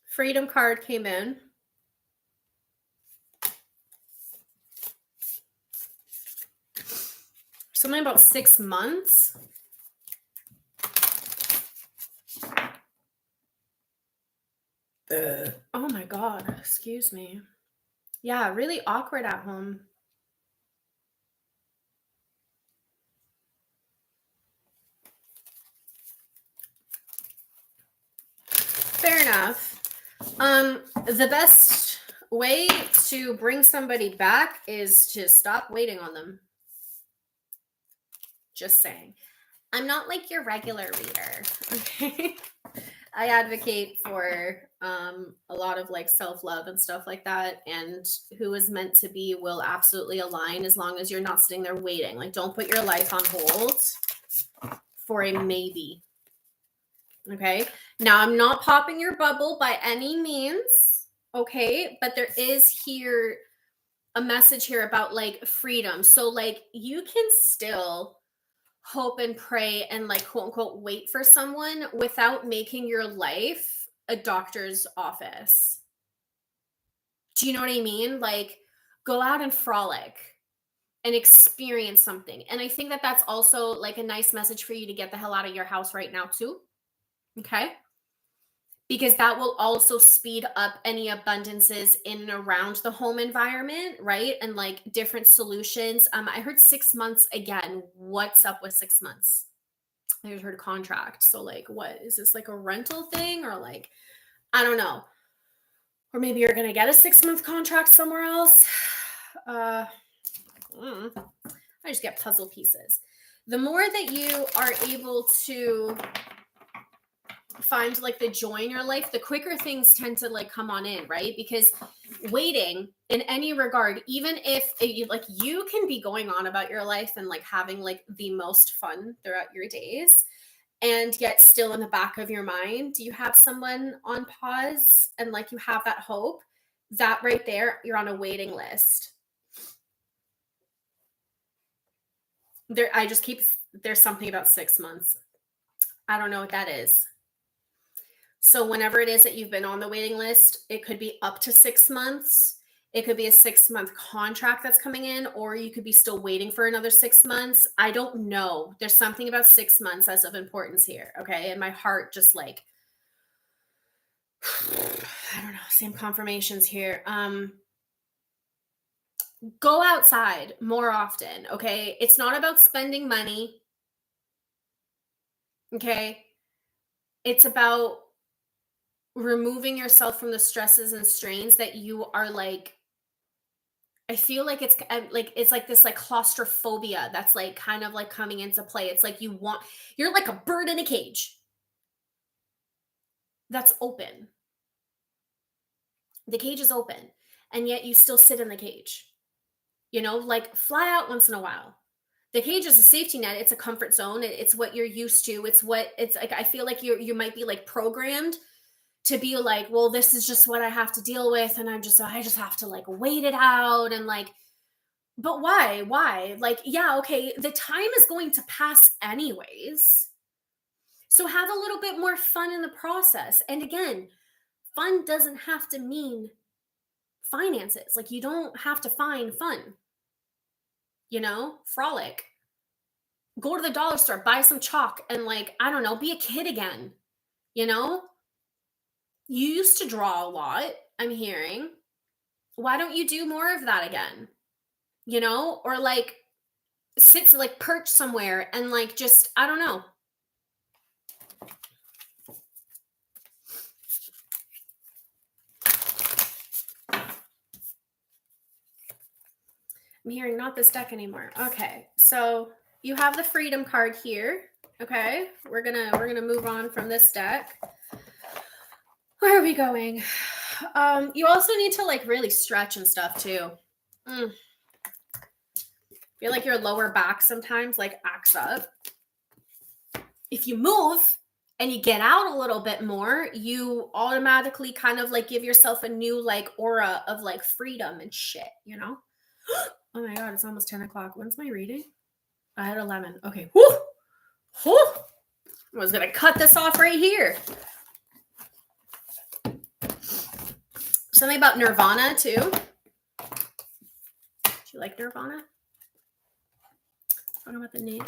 S1: Freedom card came in. Something about 6 months. Oh my God, excuse me. Yeah, really awkward at home. Fair enough. The best way to bring somebody back is to stop waiting on them. Just saying. I'm not like your regular reader, okay? I advocate for a lot of like self-love and stuff like that, and who is meant to be will absolutely align as long as you're not sitting there waiting. Like, don't put your life on hold for a maybe. Okay? Now, I'm not popping your bubble by any means, okay? But there is here a message here about like freedom. So like you can still hope and pray and like quote unquote wait for someone without making your life a doctor's office. Do you know what I mean? Like, Go out and frolic and experience something. And I think that that's also like a nice message for you to get the hell out of your house right now too. Okay? Because that will also speed up any abundances in and around the home environment, right? And like different solutions. I heard 6 months again. What's up with 6 months? I heard contract. So like, what is this, like a rental thing, or like, I don't know. Or maybe you're gonna get a 6-month contract somewhere else. I just get puzzle pieces. The more that you are able to find like the joy in your life, the quicker things tend to like come on in, right? Because waiting in any regard, even if like you can be going on about your life and like having like the most fun throughout your days, and yet still in the back of your mind you have someone on pause, and like you have that hope, that right there, you're on a waiting list. There's something about 6 months. I don't know what that is. So whenever it is that you've been on the waiting list, it could be up to 6 months. It could be a 6-month contract that's coming in, or you could be still waiting for another 6 months. I don't know. There's something about 6 months as of importance here. Okay. And my heart just like, I don't know, same confirmations here. Go outside more often. Okay. It's not about spending money. Okay. It's about removing yourself from the stresses and strains that you are like, I feel like it's like this like claustrophobia that's like kind of like coming into play. It's like you're like a bird in a cage that's open. The cage is open, and yet you still sit in the cage. Like fly out once in a while. The cage is a safety net. It's a comfort zone. It's what you're used to. It's like, I feel like you might be like programmed to be like, well, this is just what I have to deal with, and I just have to like wait it out, and like, but why? Like, yeah, okay, the time is going to pass anyways. So have a little bit more fun in the process. And again, fun doesn't have to mean finances. Like, you don't have to find fun. Frolic. Go to the dollar store, buy some chalk, and like, I don't know, be a kid again. You used to draw a lot, I'm hearing. Why don't you do more of that again? Or like sit, like perch somewhere and like just, I don't know. I'm hearing not this deck anymore. Okay, so you have the freedom card here. Okay, we're gonna move on from this deck. Where are we going? You also need to like really stretch and stuff too. Feel like your lower back sometimes like acts up. If you move and you get out a little bit more, you automatically kind of like give yourself a new like aura of like freedom and shit, Oh my God, it's almost 10 o'clock. When's my reading? I had 11. Okay. Whoo! Whoo! I was going to cut this off right here. Something about Nirvana too. Do you like Nirvana? Talking about the name.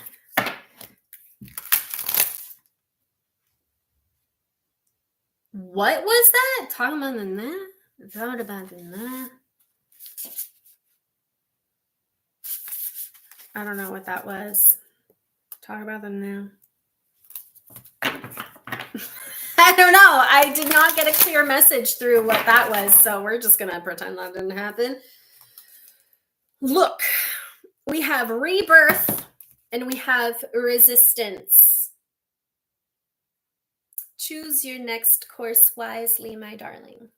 S1: What was that? Talking about the nah? Thought about the nah? I don't know what that was. Talk about them now. I don't know. I did not get a clear message through what that was, so we're just going to pretend that didn't happen. Look, we have rebirth and we have resistance. Choose your next course wisely, my darling.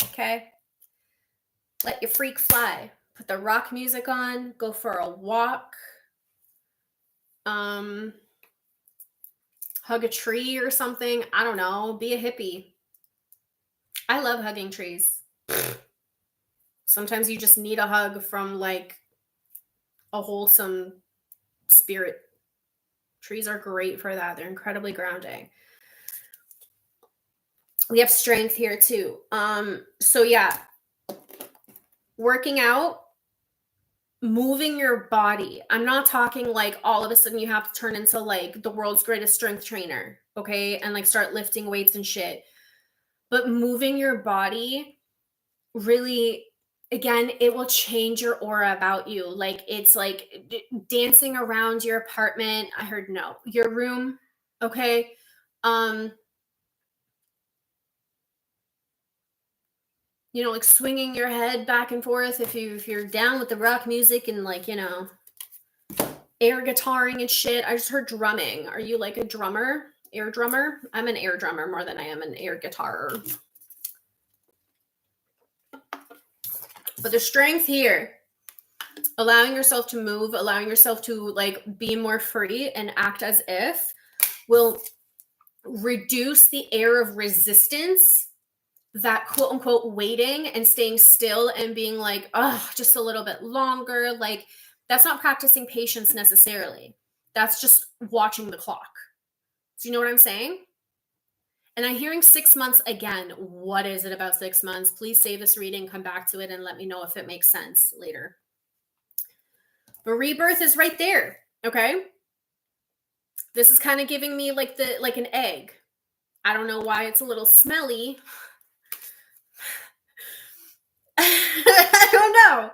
S1: Okay? Let your freak fly. Put the rock music on. Go for a walk. Hug a tree or something. I don't know. Be a hippie. I love hugging trees. Sometimes you just need a hug from like a wholesome spirit. Trees are great for that. They're incredibly grounding. We have strength here too. So yeah, working out, moving your body. I'm not talking like all of a sudden you have to turn into like the world's greatest strength trainer, okay? And like start lifting weights and shit. But moving your body really, again, it will change your aura about you. Like it's like dancing around your apartment. I heard no, your room, okay? You know, like swinging your head back and forth if you're down with the rock music and like, you know, air guitaring and shit. I just heard drumming. Are you like a drummer? Air drummer? I'm an air drummer more than I am an air guitar. But the strength here, allowing yourself to move, allowing yourself to like be more free and act as if, will reduce the air of resistance, that quote unquote waiting and staying still and being like, oh, just a little bit longer. Like that's not practicing patience necessarily. That's just watching the clock. Do you know what I'm saying? And I'm hearing 6 months again. What is it about 6 months? Please save this reading, come back to it, and let me know if it makes sense later. The rebirth is right there. Okay. This is kind of giving me like an egg. I don't know why it's a little smelly. I don't know.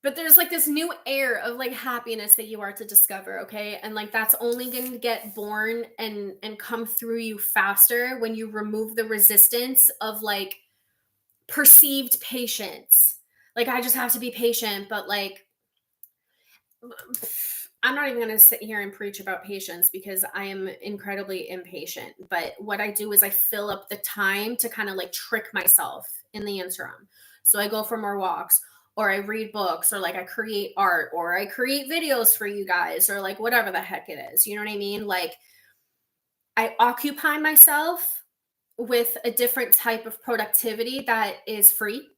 S1: But there's like this new air of like happiness that you are to discover, okay? And like that's only going to get born and come through you faster when you remove the resistance of like perceived patience. Like I just have to be patient, but like I'm not even going to sit here and preach about patience because I am incredibly impatient. But what I do is I fill up the time to kind of like trick myself in the interim. So I go for more walks, or I read books, or like I create art, or I create videos for you guys, or like whatever the heck it is. You know what I mean? Like I occupy myself with a different type of productivity that is free,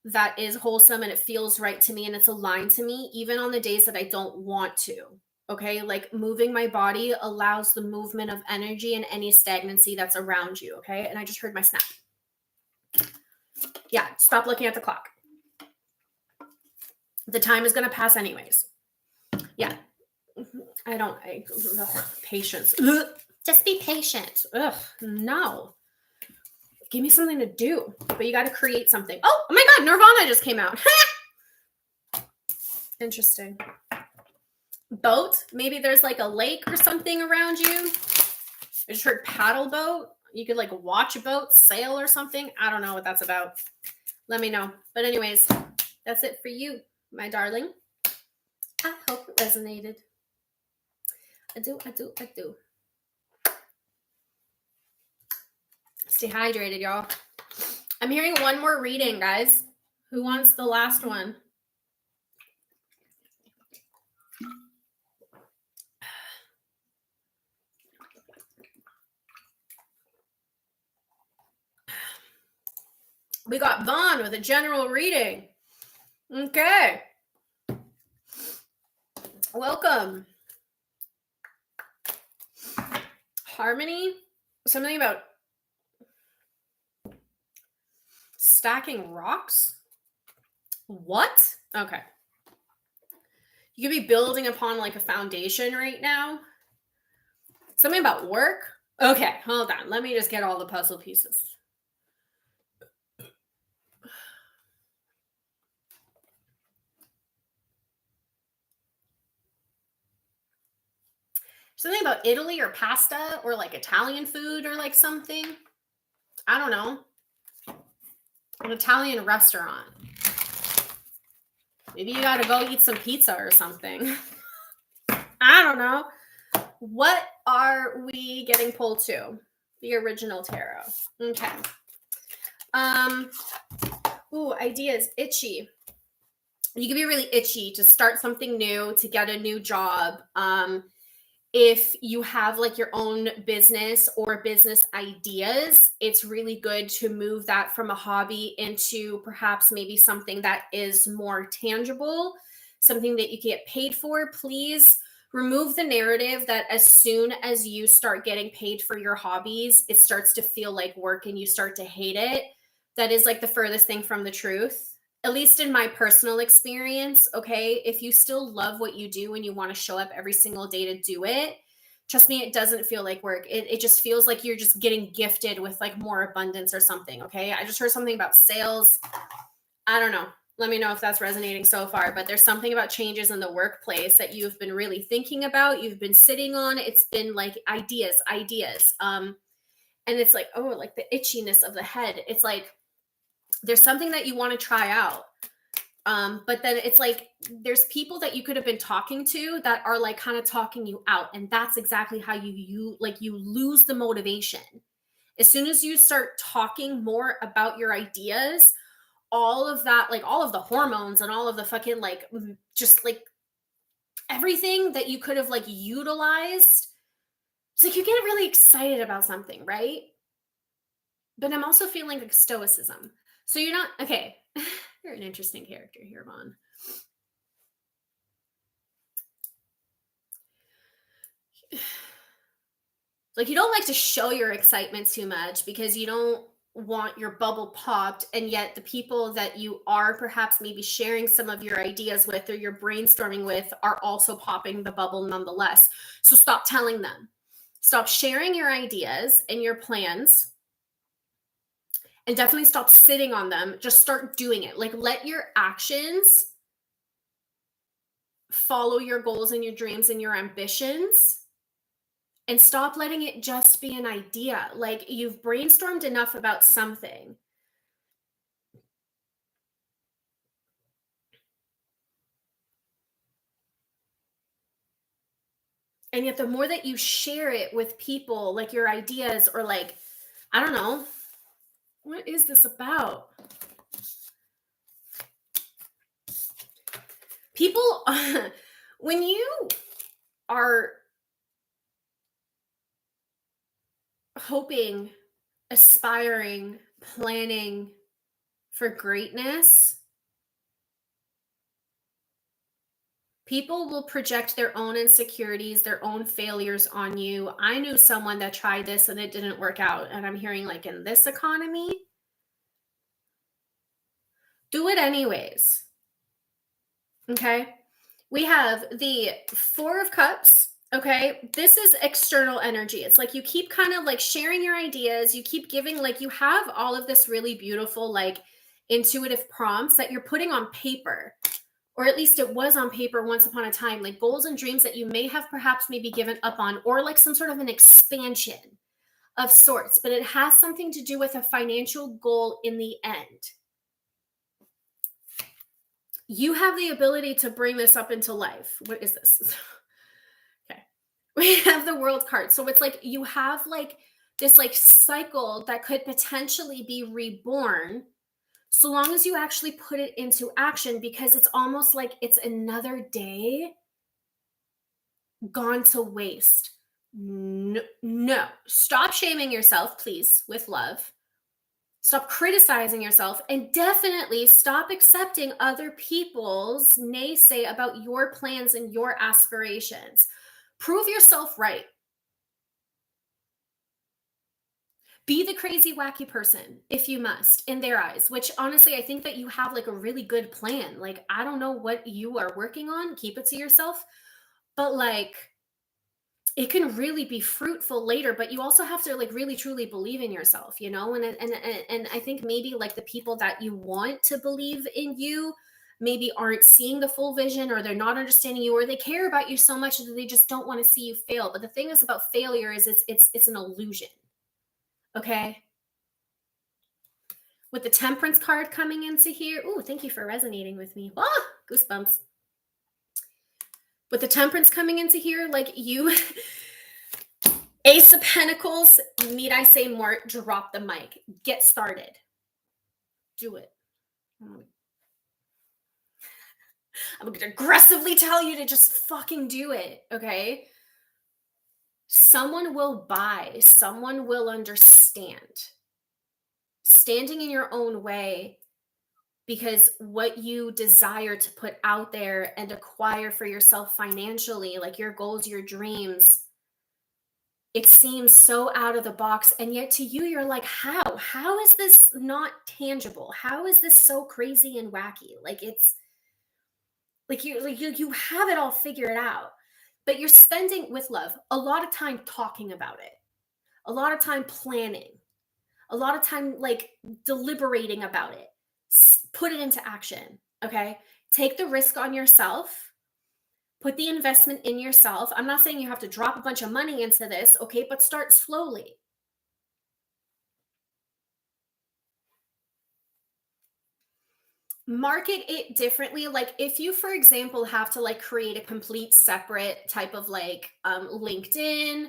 S1: that is wholesome, and it feels right to me and it's aligned to me, even on the days that I don't want to. Okay. Like moving my body allows the movement of energy and any stagnancy that's around you. Okay. And I just heard my snap. Yeah. Stop looking at the clock. The time is going to pass anyways. Yeah. Patience. Ugh. Just be patient. Ugh. No. Give me something to do. But you got to create something. Oh my God. Nirvana just came out. Interesting. Boat. Maybe there's like a lake or something around you. I just heard paddle boat. You could like watch a boat sail or something. I don't know what that's about. Let me know. But anyways, that's it for you, my darling. I hope it resonated. I do. Stay hydrated, y'all. I'm hearing one more reading, guys. Who wants the last one? We got Vaughn with a general reading. Okay. Welcome. Harmony. Something about stacking rocks. What? Okay. You could be building upon like a foundation right now. Something about work. Okay, hold on. Let me just get all the puzzle pieces. Something about Italy or pasta or like Italian food or like something. I don't know. An Italian restaurant. Maybe you gotta go eat some pizza or something. I don't know. What are we getting pulled to? The original tarot. Okay. Ooh, ideas. Itchy. You can be really itchy to start something new, to get a new job. If you have like your own business or business ideas, it's really good to move that from a hobby into perhaps maybe something that is more tangible, something that you get paid for. Please remove the narrative that as soon as you start getting paid for your hobbies, it starts to feel like work and you start to hate it. that is like the furthest thing from the truth, at least in my personal experience. Okay, if you still love what you do and you want to show up every single day to do it, trust me, it doesn't feel like work. It just feels like you're just getting gifted with like more abundance or something. Okay, I just heard something about sales. I don't know. Let me know if that's resonating so far, but there's something about changes in the workplace that you've been really thinking about, you've been sitting on. It's been like ideas. And it's like, oh, like the itchiness of the head. It's like there's something that you want to try out. But then it's like there's people that you could have been talking to that are like kind of talking you out, and that's exactly how you lose the motivation. As soon as you start talking more about your ideas, all of that, like all of the hormones and all of the fucking like just like everything that you could have like utilized, it's like you get really excited about something, right? But I'm also feeling like stoicism. So you're not okay. You're an interesting character here, Vaughn. Like you don't like to show your excitement too much because you don't want your bubble popped, and yet the people that you are perhaps maybe sharing some of your ideas with or you're brainstorming with are also popping the bubble nonetheless. So stop telling them. Stop sharing your ideas and your plans, and definitely stop sitting on them. Just start doing it. Like let your actions follow your goals and your dreams and your ambitions, and stop letting it just be an idea. Like you've brainstormed enough about something. And yet the more that you share it with people, like your ideas, or like, I don't know, what is this about? People, when you are hoping, aspiring, planning for greatness, people will project their own insecurities, their own failures on you. I knew someone that tried this and it didn't work out. And I'm hearing, like, in this economy, do it anyways. Okay. We have the Four of Cups. Okay. This is external energy. It's like you keep kind of like sharing your ideas. You keep giving, like, you have all of this really beautiful, like, intuitive prompts that you're putting on paper, or at least it was on paper once upon a time, like goals and dreams that you may have perhaps maybe given up on, or like some sort of an expansion of sorts, but it has something to do with a financial goal in the end. You have the ability to bring this up into life. What is this? Okay. We have the World card. So it's like you have like this like cycle that could potentially be reborn, so long as you actually put it into action, because it's almost like it's another day gone to waste. No, no. Stop shaming yourself, please, with love. Stop criticizing yourself, and definitely stop accepting other people's naysay about your plans and your aspirations. Prove yourself right. Be the crazy, wacky person if you must, in their eyes, which honestly, I think that you have like a really good plan. Like, I don't know what you are working on, keep it to yourself, but like, it can really be fruitful later. But you also have to like really truly believe in yourself, you know. And I think maybe like the people that you want to believe in you maybe aren't seeing the full vision, or they're not understanding you, or they care about you so much that they just don't want to see you fail. But the thing is about failure is it's an illusion. Okay. With the Temperance card coming into here. Ooh, thank you for resonating with me. Ah, goosebumps. With the Temperance coming into here, like you, Ace of Pentacles, need I say more? Drop the mic. Get started. Do it. I'm going to aggressively tell you to just fucking do it, okay? Someone will buy. Someone will understand. Standing in your own way, because what you desire to put out there and acquire for yourself financially, like your goals, your dreams, It seems so out of the box, and yet to you, you're like, how is this not tangible? How is this so crazy and wacky? Like, it's like you have it all figured out, but you're spending, with love, a lot of time talking about it, a lot of time planning, a lot of time like deliberating about it. Put it into action. Okay, take the risk on yourself, put the investment in yourself. I'm not saying you have to drop a bunch of money into this, okay, but start slowly. Market it differently. Like, if you, for example, have to like create a complete separate type of like LinkedIn,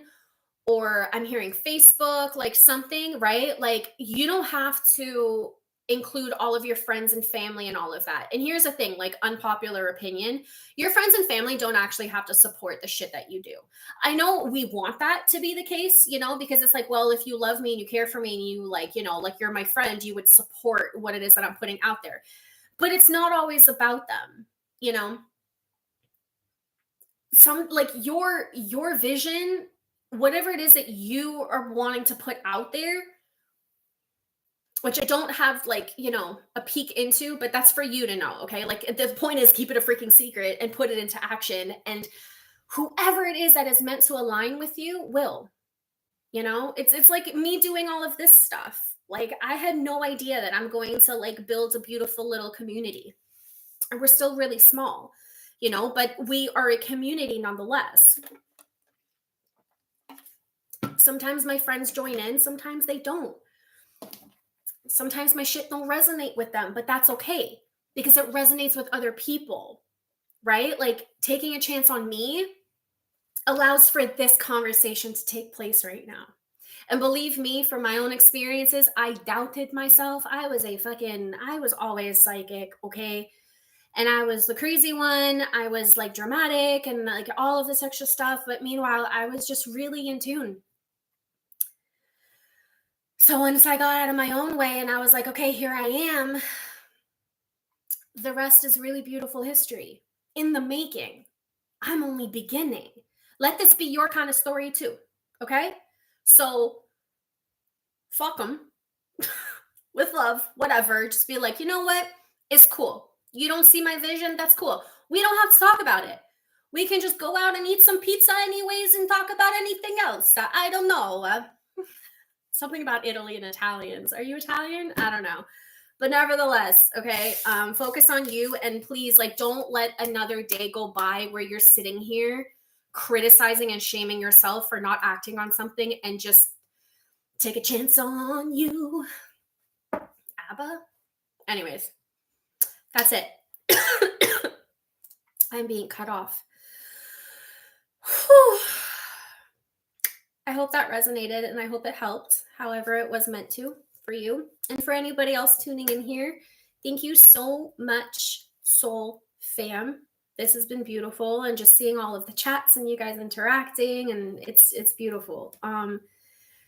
S1: or I'm hearing Facebook, like something, right? Like, you don't have to include all of your friends and family and all of that. And here's the thing, like, unpopular opinion, your friends and family don't actually have to support the shit that you do. I know we want that to be the case, because it's like, well, if you love me and you care for me and you like, like you're my friend, you would support what it is that I'm putting out there. But it's not always about them, you know? Some like your vision, whatever it is that you are wanting to put out there, which I don't have like, a peek into, but that's for you to know, okay? Like, the point is, keep it a freaking secret and put it into action, and whoever it is that is meant to align with you will. It's like me doing all of this stuff. Like, I had no idea that I'm going to like build a beautiful little community. And we're still really small, but we are a community nonetheless. Sometimes my friends join in, sometimes they don't. Sometimes my shit don't resonate with them, but that's okay, because it resonates with other people, right? Like, taking a chance on me allows for this conversation to take place right now. And believe me, from my own experiences, I doubted myself. I was always psychic, okay? And I was the crazy one. I was like dramatic and like all of this extra stuff. But meanwhile, I was just really in tune. So once I got out of my own way and I was like, okay, here I am, the rest is really beautiful history in the making. I'm only beginning. Let this be your kind of story too. Okay? So fuck them with love, whatever. Just be like, you know what? It's cool. You don't see my vision? That's cool. We don't have to talk about it. We can just go out and eat some pizza anyways and talk about anything else. I don't know. Something about Italy and Italians. Are you Italian? I don't know. But nevertheless, okay, focus on you, and please, like, don't let another day go by where you're sitting here criticizing and shaming yourself for not acting on something, and just take a chance on you. ABBA? Anyways, that's it. I'm being cut off. Whew. I hope that resonated, and I hope it helped however it was meant to for you. And for anybody else tuning in here, thank you so much, Soul Fam. This has been beautiful, and just seeing all of the chats and you guys interacting, and it's beautiful.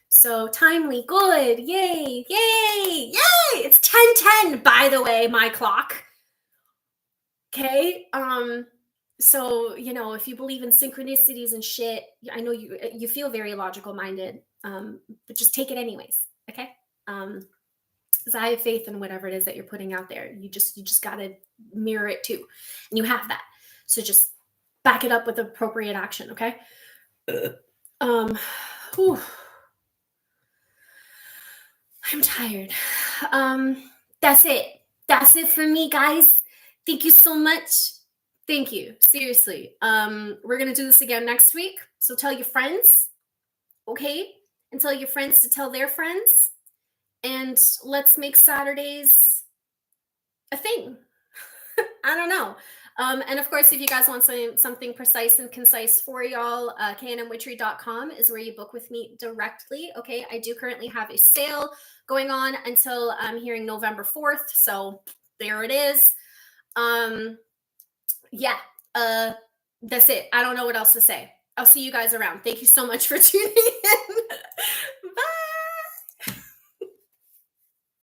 S1: So timely, good, yay, yay, yay! It's 10:10, by the way, my clock. Okay, so if you believe in synchronicities and shit, I know you feel very logical minded, but just take it anyways, okay? Because I have faith in whatever it is that you're putting out there. You just gotta mirror it too, and you have that. So just back it up with appropriate action, okay? Whew. I'm tired. That's it. That's it for me, guys. Thank you so much. Thank you. Seriously. We're gonna do this again next week. So tell your friends, okay? And tell your friends to tell their friends. And let's make Saturdays a thing. I don't know. And of course, if you guys want something precise and concise for y'all, knmwitchery.com is where you book with me directly. Okay, I do currently have a sale going on until I'm hearing November 4th. So there it is. Yeah, that's it. I don't know what else to say. I'll see you guys around. Thank you so much for tuning in.